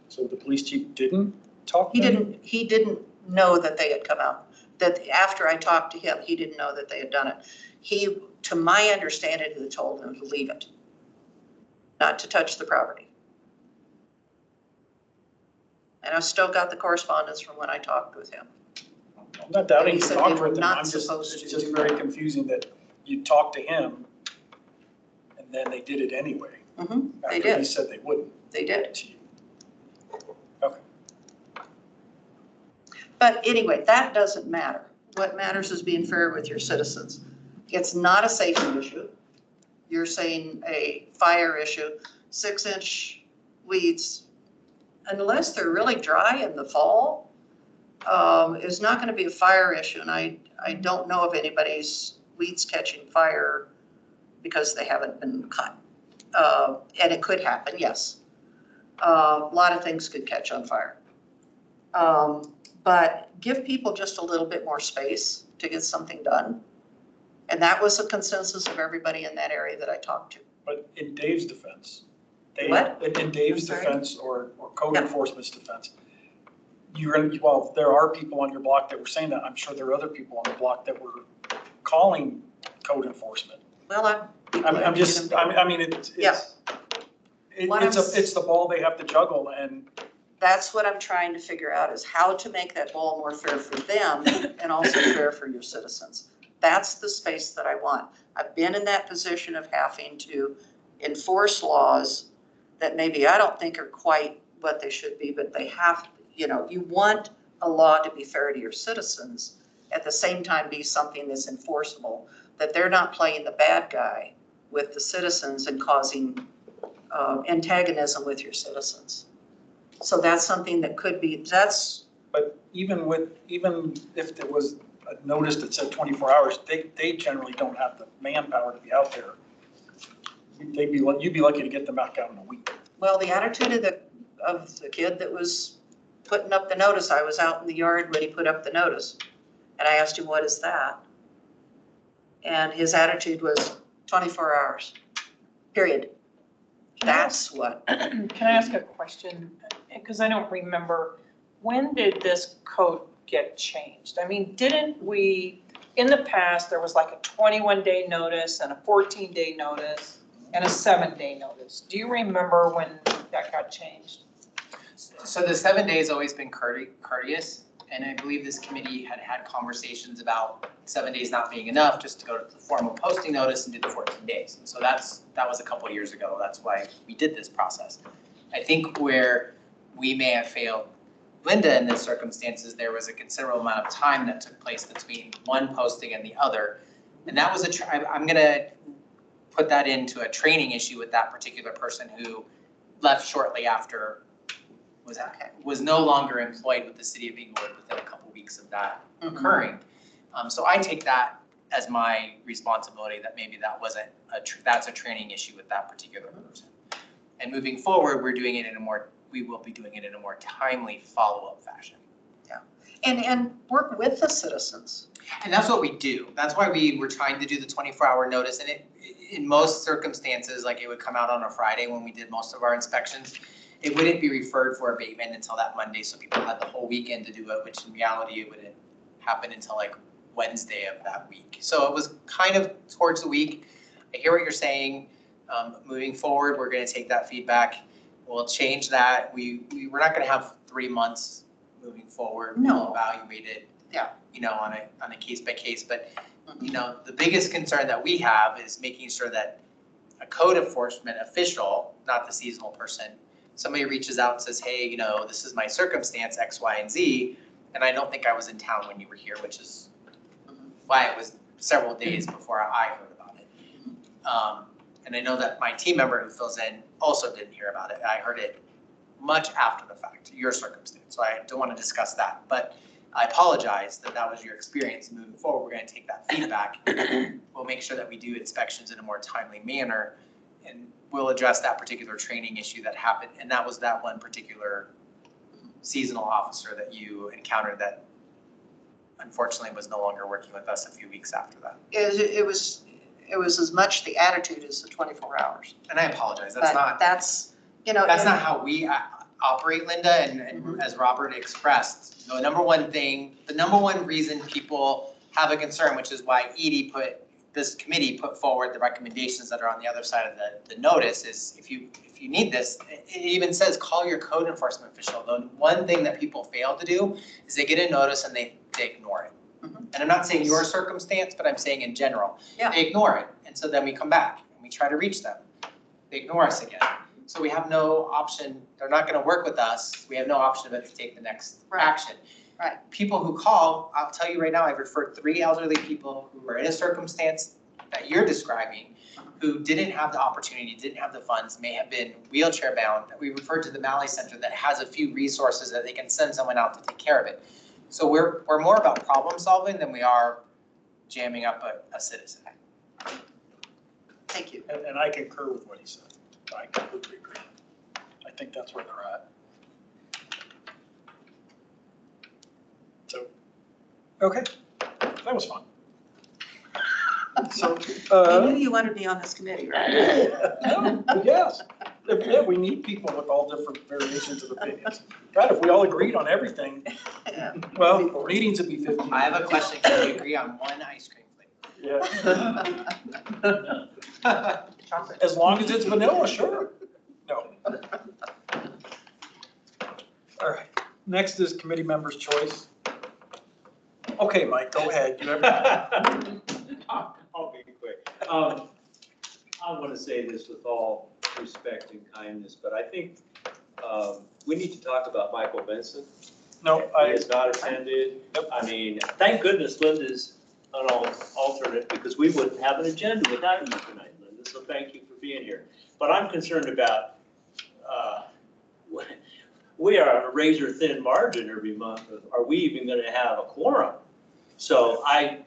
So the police chief didn't talk to them?
He didn't know that they had come out. That after I talked to him, he didn't know that they had done it. He, to my understanding, had told him to leave it, not to touch the property. And I've still got the correspondence from when I talked with him.
I'm not doubting
He
you
said
talked
they
with
were
him,
not
I'm just,
supposed
it's
to
just
do
very
that.
confusing that you talked to him and then they did it anyway.
They
After
did.
he said they wouldn't
They did.
to you. Okay.
But anyway, that doesn't matter. What matters is being fair with your citizens. It's not a safety issue. You're saying a fire issue, 6-inch weeds, unless they're really dry in the fall, is not going to be a fire issue. And I don't know if anybody's weeds catching fire because they haven't been cut. And it could happen, yes. A lot of things could catch on fire. But give people just a little bit more space to get something done. And that was a consensus of everybody in that area that I talked to.
But in Dave's defense,
What?
in Dave's
I'm sorry?
defense or code
Yeah.
enforcement's defense, well, there are people on your block that were saying that. I'm sure there are other people on the block that were calling code enforcement.
Well,
I mean, it's the ball they have to juggle, and
that's what I'm trying to figure out, is how to make that ball more fair for them and also fair for your citizens. That's the space that I want. I've been in that position of having to enforce laws that maybe I don't think are quite what they should be, but they have, you want a law to be fair to your citizens, at the same time be something that's enforceable, that they're not playing the bad guy with the citizens and causing antagonism with your citizens. So that's something that could be,
but even if there was a notice that said 24 hours, they generally don't have the manpower to be out there. You'd be lucky to get them back out in a week.
well, the attitude of the kid that was putting up the notice, I was out in the yard when he put up the notice. And I asked him, what is that? And his attitude was 24 hours, period. That's what.
Can I ask a question? Because I don't remember, when did this code get changed? I mean, didn't we, in the past, there was like a 21-day notice and a 14-day notice and a 7-day notice. Do you remember when that got changed?
So the 7 days always been courteous. and I believe this committee had had conversations about 7 days not being enough, just to go to the formal posting notice and do the 14 days. So that was a couple of years ago. That's why we did this process. I think where we may have failed Linda in this circumstances, there was a considerable amount of time that took place between one posting and the other. And that was I'm gonna put that into a training issue with that particular person who left shortly after, was no longer employed with the city of Inglewood within a couple weeks of that occurring. So I take that as my responsibility, that maybe that wasn't that's a training issue with that particular person. And moving forward, we will be doing it in a more timely follow-up fashion.
And work with the citizens.
And that's what we do. That's why we were trying to do the 24-hour notice. And in most circumstances, like it would come out on a Friday when we did most of our inspections. It wouldn't be referred for abatement until that Monday, so people had the whole weekend to do it, which in reality, it wouldn't happen until like Wednesday of that week. So it was kind of towards the week. I hear what you're saying. Moving forward, we're gonna take that feedback. We'll change that. We're not gonna have 3 months moving forward.
No.
We'll evaluate it.
Yeah.
On a case by case, but the biggest concern that we have is making sure that a code enforcement official, not the seasonal person, somebody reaches out and says, hey, this is my circumstance, X, Y, and Z, and I don't think I was in town when you were here, which is why it was several days before I heard about it. And I know that my team member who fills in also didn't hear about it. I heard it much after the fact, your circumstance, so I don't want to discuss that. But I apologize that was your experience. Moving forward, we're going to take that feedback. We'll make sure that we do inspections in a more timely manner, and we'll address that particular training issue that happened. And that was that one particular seasonal officer that you encountered that unfortunately was no longer working with us a few weeks after that.
It was as much the attitude as the 24 hours.
And I apologize.
But that's
not how we operate, Linda. And as Robert expressed, the number one reason people have a concern, which is why this committee put forward the recommendations that are on the other side of the notice, is if you need this, it even says call your code enforcement official. The one thing that people fail to do is they get a notice and they ignore it. And I'm not saying your circumstance, but I'm saying in general.
Yeah.
They ignore it. And so then we come back and we try to reach them. They ignore us again. So we have no option. They're not going to work with us. We have no option but to take the next action.
Right.
People who call, I'll tell you right now, I've referred 3 elderly people who are in a circumstance that you're describing, who didn't have the opportunity, didn't have the funds, may have been wheelchair bound, that we referred to the Malley Center that has a few resources that they can send someone out to take care of it. So we're more about problem solving than we are jamming up a citizen.
Thank you.
And I concur with what he said. I completely agree. I think that's where they're at. So, okay, that was fun. So,
I knew you wanted to be on this committee, right?
no, yes. Yeah, we need people with all different variations of opinions. God, if we all agreed on everything, well, meetings would be 15.
I have a question. Can we agree on one ice cream flavor?
Yeah. As long as it's vanilla, sure. No. All right, next is committee members' choice. Okay, Mike, go ahead. You have
I'll be quick. I want to say this with all respect and kindness, but I think we need to talk about Michael Benson.
No,
He has not attended. I mean, thank goodness Linda's an alternate, because we wouldn't have an agenda without you tonight, Linda, so thank you for being here. But I'm concerned about, we are on a razor thin margin every month. Are we even going to have a quorum? So I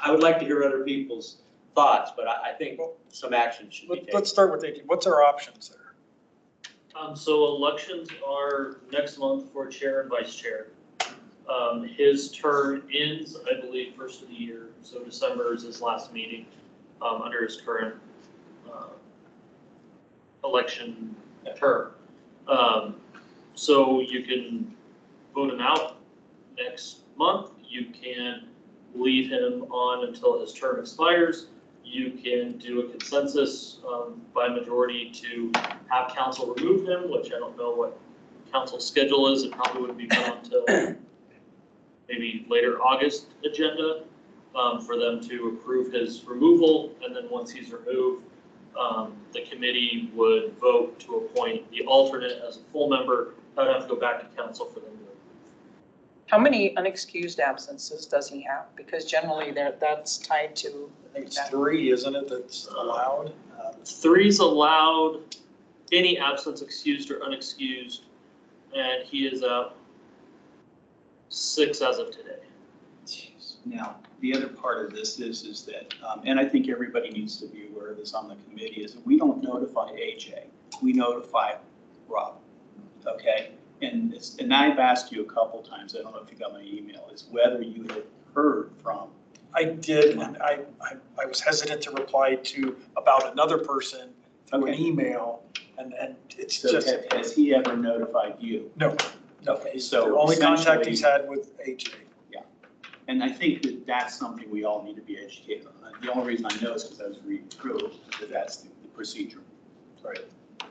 would like to hear other people's thoughts, but I think some action should be taken.
let's start with Amy. What's our options there?
So elections are next month for chair and vice chair. His term ends, I believe, first of the year, so December is his last meeting under his current election term. So you can vote him out next month. You can leave him on until his term expires. You can do a consensus by majority to have council remove him, which I don't know what council's schedule is, it probably wouldn't be put onto maybe later August agenda, for them to approve his removal, and then once he's removed, the committee would vote to appoint the alternate as a full member. That would have to go back to council for them to.
How many unexcused absences does he have? Because generally that's tied to.
I think it's 3, isn't it, that's allowed?
3's allowed, any absence excused or unexcused, and he is up 6 as of today.
Now, the other part of this is that, and I think everybody needs to be aware of this on the committee, is that we don't notify AJ, we notify Rob, okay? And I've asked you a couple times, I don't know if you got my email, is whether you had heard from.
I did, and I was hesitant to reply to about another person through an
Okay.
email, and it's
So
just,
has he ever notified you?
no.
Okay, so
The only contact he's
essentially-
had with AJ.
And I think that that's something we all need to be educated on. The only reason I know is because I was reading through that that's the procedure.
Right.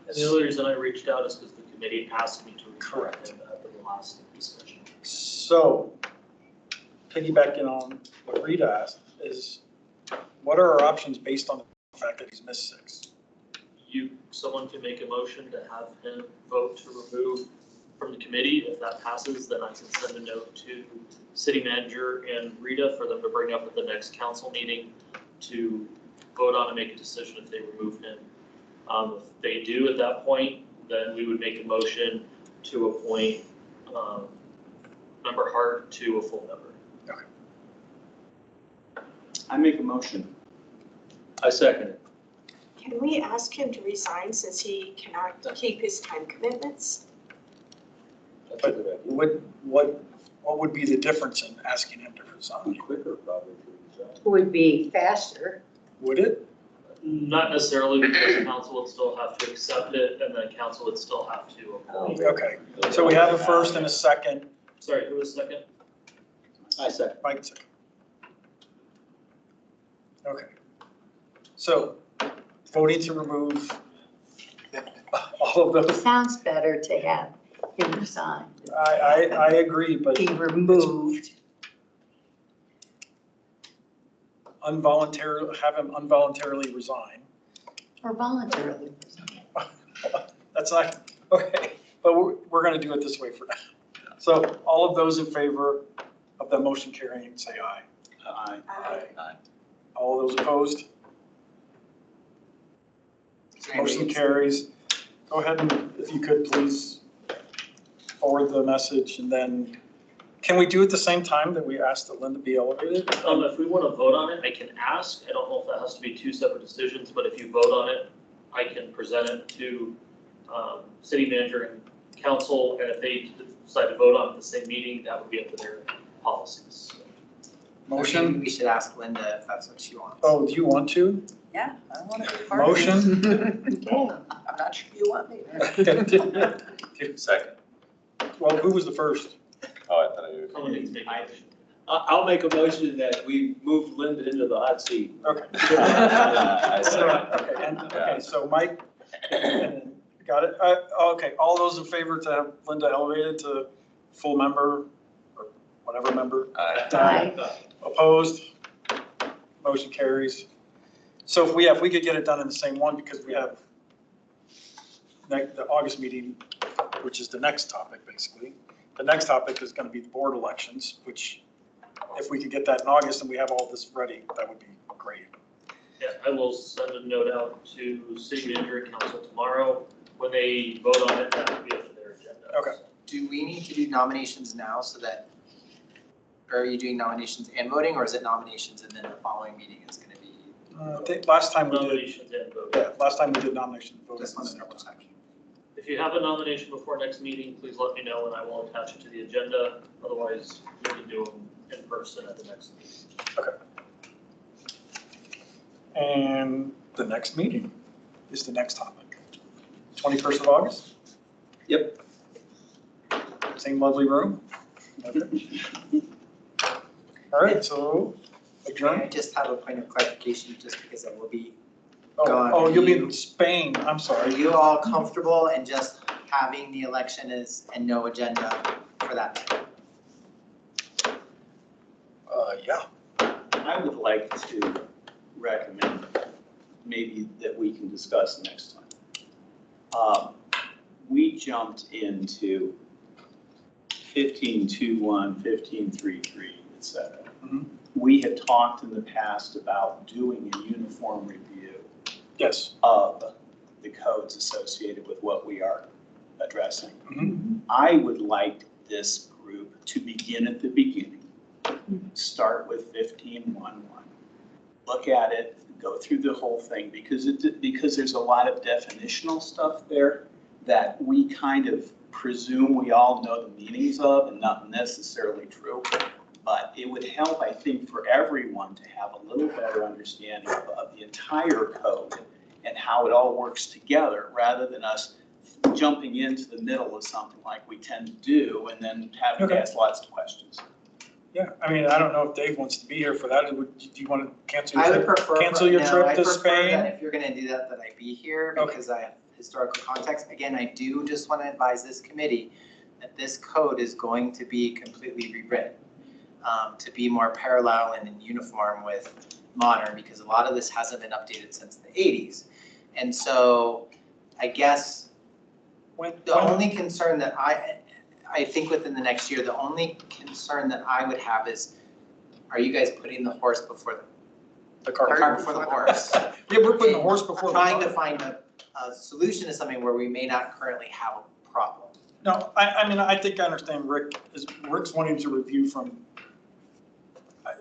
And the only reason I reached out is because the committee asked me to reach out
Correct.
to him at the last discussion.
So, piggybacking on what Rita asked, is what are our options based on the fact that he's missed 6?
Someone can make a motion to have him vote to remove from the committee. If that passes, then I can send a note to city manager and Rita for them to bring up at the next council meeting to vote on and make a decision if they remove him. If they do at that point, then we would make a motion to appoint Member Hart to a full member.
I make a motion.
I second it.
Can we ask him to resign since he cannot keep his time commitments?
That's a good idea.
What would be the difference in asking him to resign?
Quicker probably to resign.
Would be faster.
Would it?
Not necessarily, because council would still have to accept it, and then council would still have to appoint.
Okay, so we have a first and a second.
Sorry, who was second?
I second.
Mike second. Okay. So, voting to remove all of those.
Sounds better to have him resign.
I agree, but
Be removed.
have him involuntarily resign.
Or voluntarily resign.
That's not, okay, but we're gonna do it this way for now. So all of those in favor of the motion carrying, say aye.
Aye.
Aye.
All those opposed? Motion carries. Go ahead and, if you could, please forward the message, and then, can we do it the same time that we asked that Linda be elevated?
If we want to vote on it, I can ask. I don't know if that has to be 2 separate decisions, but if you vote on it, I can present it to city manager and council, and if they decide to vote on it at the same meeting, that would be up to their policies.
Maybe
Motion?
we should ask Linda if that's what she wants.
Oh, do you want to?
Yeah, I want to be part of it.
Motion?
Okay.
I'm not sure you want me.
Second.
Well, who was the first?
Oh, I thought you
Someone needs to make a motion.
I'll make a motion that we move Linda into the hot seat.
Okay.
I
So,
second.
okay, so Mike, and got it? Okay, all those in favor to have Linda elevated to full member, or whatever member?
Aye.
Aye.
Opposed? Motion carries. So if we could get it done in the same one, because we have the August meeting, which is the next topic, basically. The next topic is going to be the board elections, which if we could get that in August and we have all this ready, that would be great.
Yeah, I will send a note out to city manager and council tomorrow. When they vote on it, that will be up to their agenda.
Okay.
Do we need to do nominations now so that, or are you doing nominations and voting, or is it nominations and then the following meeting is going to be?
I think last time we did,
Nominations and voting.
yeah, last time we did nomination voting.
Just want to double check.
If you have a nomination before next meeting, please let me know and I will attach it to the agenda. Otherwise, we can do them in person at the next meeting.
And the next meeting is the next topic. 21st of August?
Yep.
Same lovely room? All right, so
May I
adjourn.
just have a point of clarification, just because I will be
Oh,
gone.
oh, you'll be
You-
in Spain, I'm
Are
sorry.
you all comfortable and just having the election and no agenda for that.
Yeah.
I would like to recommend maybe that we can discuss next time. We jumped into 15.2.1, 15.3.3, et cetera.
Mhm.
We had talked in the past about doing a uniform review
Yes.
of the codes associated with what we are addressing.
Mhm.
I would like this group to begin at the beginning, start with 15.1.1, look at it, go through the whole thing, because there's a lot of definitional stuff there that we kind of presume we all know the meanings of and not necessarily true. But it would help, I think, for everyone to have a little better understanding of the entire code and how it all works together, rather than us jumping into the middle of something like we tend to do and then having to
Okay.
ask lots of questions.
Yeah, I mean, I don't know if Dave wants to be here for that. Do you want to cancel
I
your
would
trip?
prefer.
Cancel your
no,
trip
I
to
prefer
Spain?
that if you're gonna do that, that I be here,
Okay.
because I have historical context. Again, I do just want to advise this committee that this code is going to be completely rewritten, to be more parallel and in uniform with modern, because a lot of this hasn't been updated since the 80s. And so I guess the only concern that I think within the next year, the only concern that I would have is, are you guys putting the horse before
The
the
cart.
cart before the horse?
Yeah, we're putting the horse before the
Trying to
cart.
find a solution to something where we may not currently have a problem.
No, I mean, I think I understand Rick's wanting to review from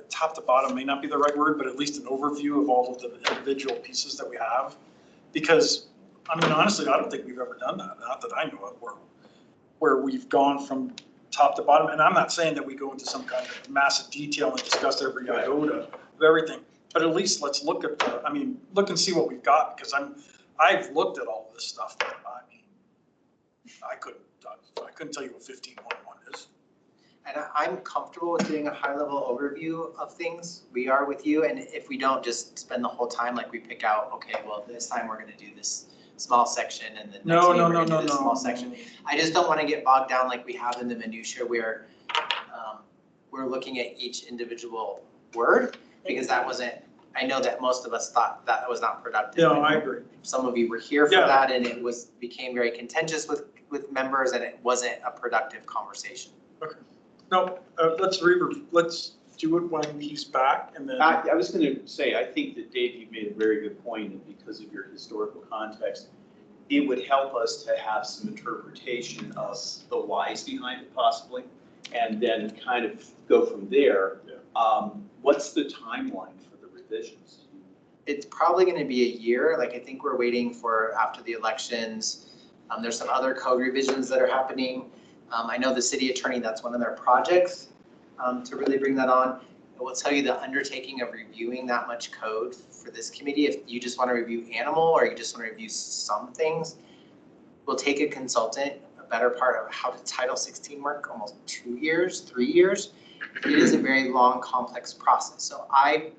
top to bottom, may not be the right word, but at least an overview of all of the individual pieces that we have. Because, I mean, honestly, I don't think we've ever done that, not that I know of, where we've gone from top to bottom. And I'm not saying that we go into some kind of massive detail and discuss every iota of everything, but at least let's look at look and see what we've got, because I've looked at all of this stuff, but I mean, I couldn't tell you what 15.1 is.
And I'm comfortable with doing a high-level overview of things. We are with you, and if we don't just spend the whole time, like we pick out, okay, well, this time we're gonna do this small section, and the next
No,
meeting
no,
we're
no,
gonna
no,
do this
no.
small section. I just don't wanna get bogged down like we have in the minutia where we're looking at each individual word, because that wasn't, I know that most of us thought that was not productive.
No, I agree.
Some of you were here for
Yeah.
that, and it became very contentious with members, and it wasn't a productive conversation.
No, let's do it when he's back, and then.
I was going to say, I think that Dave, you made a very good point, and because of your historical context, it would help us to have some interpretation of the whys behind it possibly, and then kind of go from there. What's the timeline for the revisions?
It's probably gonna be a year, like I think we're waiting for after the elections. There's some other code revisions that are happening. I know the city attorney, that's one of their projects, to really bring that on. I will tell you the undertaking of reviewing that much code for this committee, if you just wanna review animal or you just wanna review some things, will take a consultant, a better part of how did Title 16 work, almost 2 years, 3 years. It is a very long, complex process. So I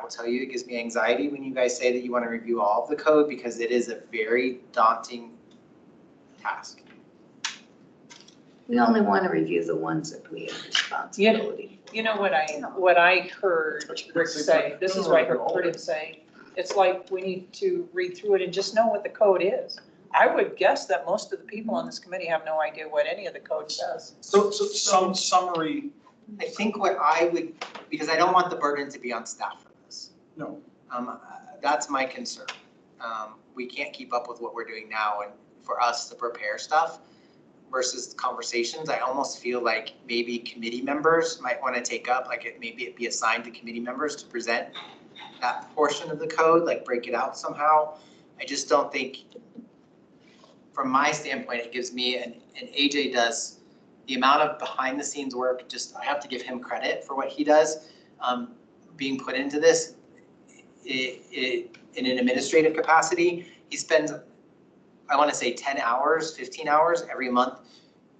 will tell you, it gives me anxiety when you guys say that you want to review all of the code, because it is a very daunting task.
We only want to review the ones that we have responsibility.
You know what I heard Rick say, this is what I heard him say, it's like we need to read through it and just know what the code is. I would guess that most of the people on this committee have no idea what any of the code says.
So some summary,
I think what I would, because I don't want the burden to be on staff for this.
no,
That's my concern. We can't keep up with what we're doing now, and for us to prepare stuff versus conversations, I almost feel like maybe committee members might want to take up, like maybe it be assigned to committee members to present that portion of the code, like break it out somehow. I just don't think, from my standpoint, it gives me, and AJ does, the amount of behind the scenes work, I have to give him credit for what he does, being put into this. In an administrative capacity, he spends, I want to say 10 hours, 15 hours every month,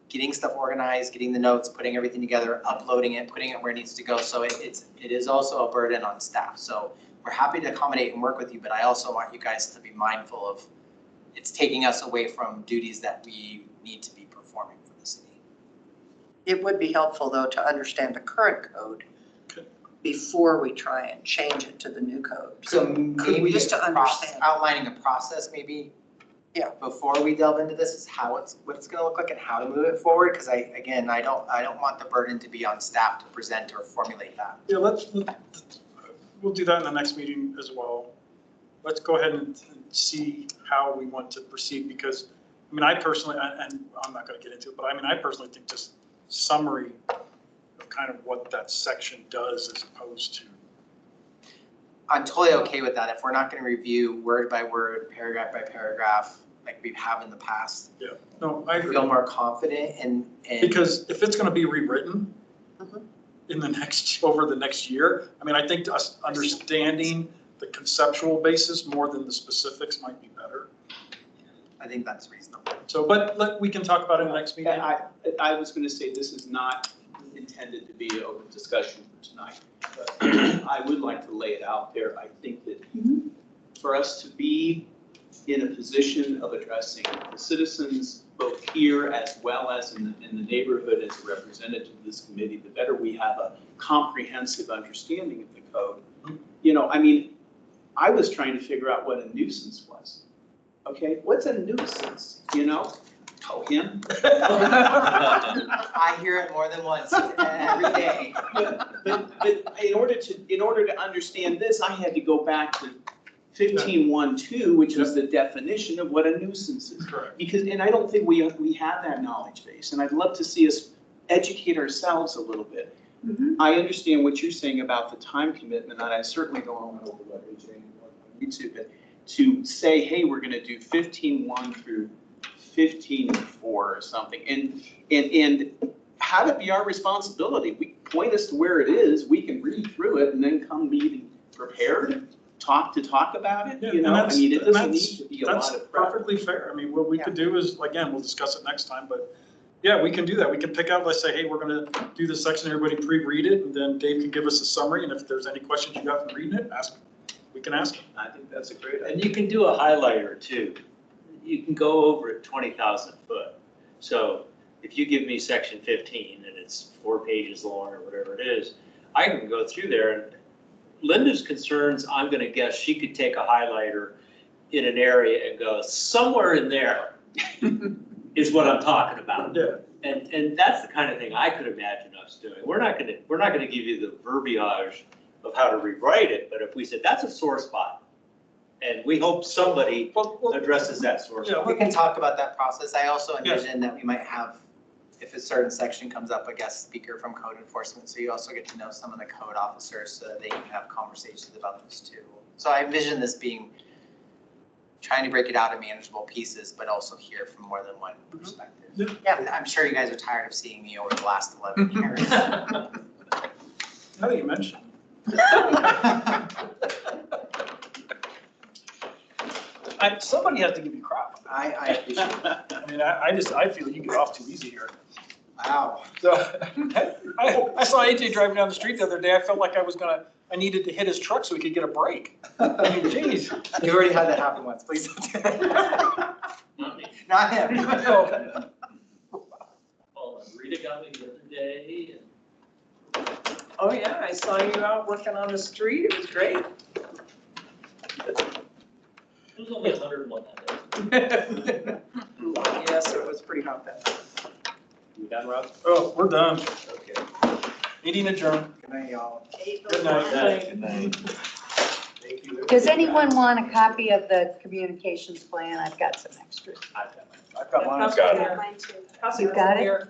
getting stuff organized, getting the notes, putting everything together, uploading it, putting it where it needs to go. So it is also a burden on staff. So we're happy to accommodate and work with you, but I also want you guys to be mindful of it's taking us away from duties that we need to be performing for the city.
It would be helpful, though, to understand the current code before we try and change it to the new code.
So maybe
just to understand.
outlining a process maybe.
Yeah.
Before we delve into this is what it's gonna look like and how to move it forward, because I don't want the burden to be on staff to present or formulate that.
Yeah, we'll do that in the next meeting as well. Let's go ahead and see how we want to proceed, because, I mean, I personally, and I'm not gonna get into it, but I mean, I personally think just summary of kind of what that section does as opposed to.
I'm totally okay with that. If we're not gonna review word by word, paragraph by paragraph, like we have in the past,
Yeah, no, I agree.
feel more confident and.
Because if it's gonna be rewritten
Mhm.
in over the next year, I mean, I think us understanding the conceptual basis more than the specifics might be better.
I think that's reasonable.
So, but we can talk about it in the next meeting.
I was gonna say, this is not intended to be an open discussion for tonight, but I would like to lay it out there. I think that for us to be in a position of addressing the citizens, both here as well as in the neighborhood as a representative of this committee, the better we have a comprehensive understanding of the code. You know, I mean, I was trying to figure out what a nuisance was. Okay, what's a nuisance, you know? Oh, him?
I hear it more than once every day.
But in order to understand this, I had to go back to 15.1.2, which is the definition of what a nuisance is.
Correct.
Because, and I don't think we have that knowledge base, and I'd love to see us educate ourselves a little bit. I understand what you're saying about the time commitment, and I certainly don't want to overlook AJ on YouTube, but to say, hey, we're gonna do 15.1 through 15.4 or something, and have it be our responsibility. We point us to where it is, we can read through it and then come meeting prepared, talk about it, you know? I mean, it doesn't need to be a lot of prep.
That's perfectly fair. I mean, what we could do is, again, we'll discuss it next time, but yeah, we can do that. We can pick out, let's say, hey, we're gonna do this section, everybody pre-read it, and then Dave can give us a summary, and if there's any questions you got from reading it, we can ask.
I think that's a great idea.
And you can do a highlighter too. You can go over it 20,000 foot. So if you give me section 15 and it's 4 pages long or whatever it is, I can go through there, and Linda's concerns, I'm gonna guess she could take a highlighter in an area and go, somewhere in there is what I'm talking about.
Yeah.
And that's the kind of thing I could imagine us doing. We're not gonna give you the verbiage of how to rewrite it, but if we said, that's a sore spot, and we hope somebody addresses that sore spot.
We can talk about that process. I also envision that we might have, if a certain section comes up, a guest speaker from code enforcement, so you also get to know some of the code officers so that they can have conversations about this too. So I envision this being, trying to break it out in manageable pieces, but also hear from more than one perspective. Yeah, I'm sure you guys are tired of seeing me over the last 11 years.
Now that you mentioned. Somebody has to give you crap.
I appreciate it.
I mean, I feel you get off too easy here.
Wow.
So, I saw AJ driving down the street the other day. I felt like I needed to hit his truck so he could get a break. I mean, geez.
You've already had that happen once, please don't do it. Not him.
Well, Rita got me the other day, and
Oh, yeah, I saw you out working on the street. It was great.
it was only 101 that day.
Yes, it was pretty hot that day.
You done, Rob?
Oh, we're done.
Okay.
Meeting adjourned.
Good night, y'all.
Good night.
Good night. Thank you.
Does anyone want a copy of the communications plan? I've got some extras.
I've got mine.
Got it.
Mine too.
How's
You got it?
Here.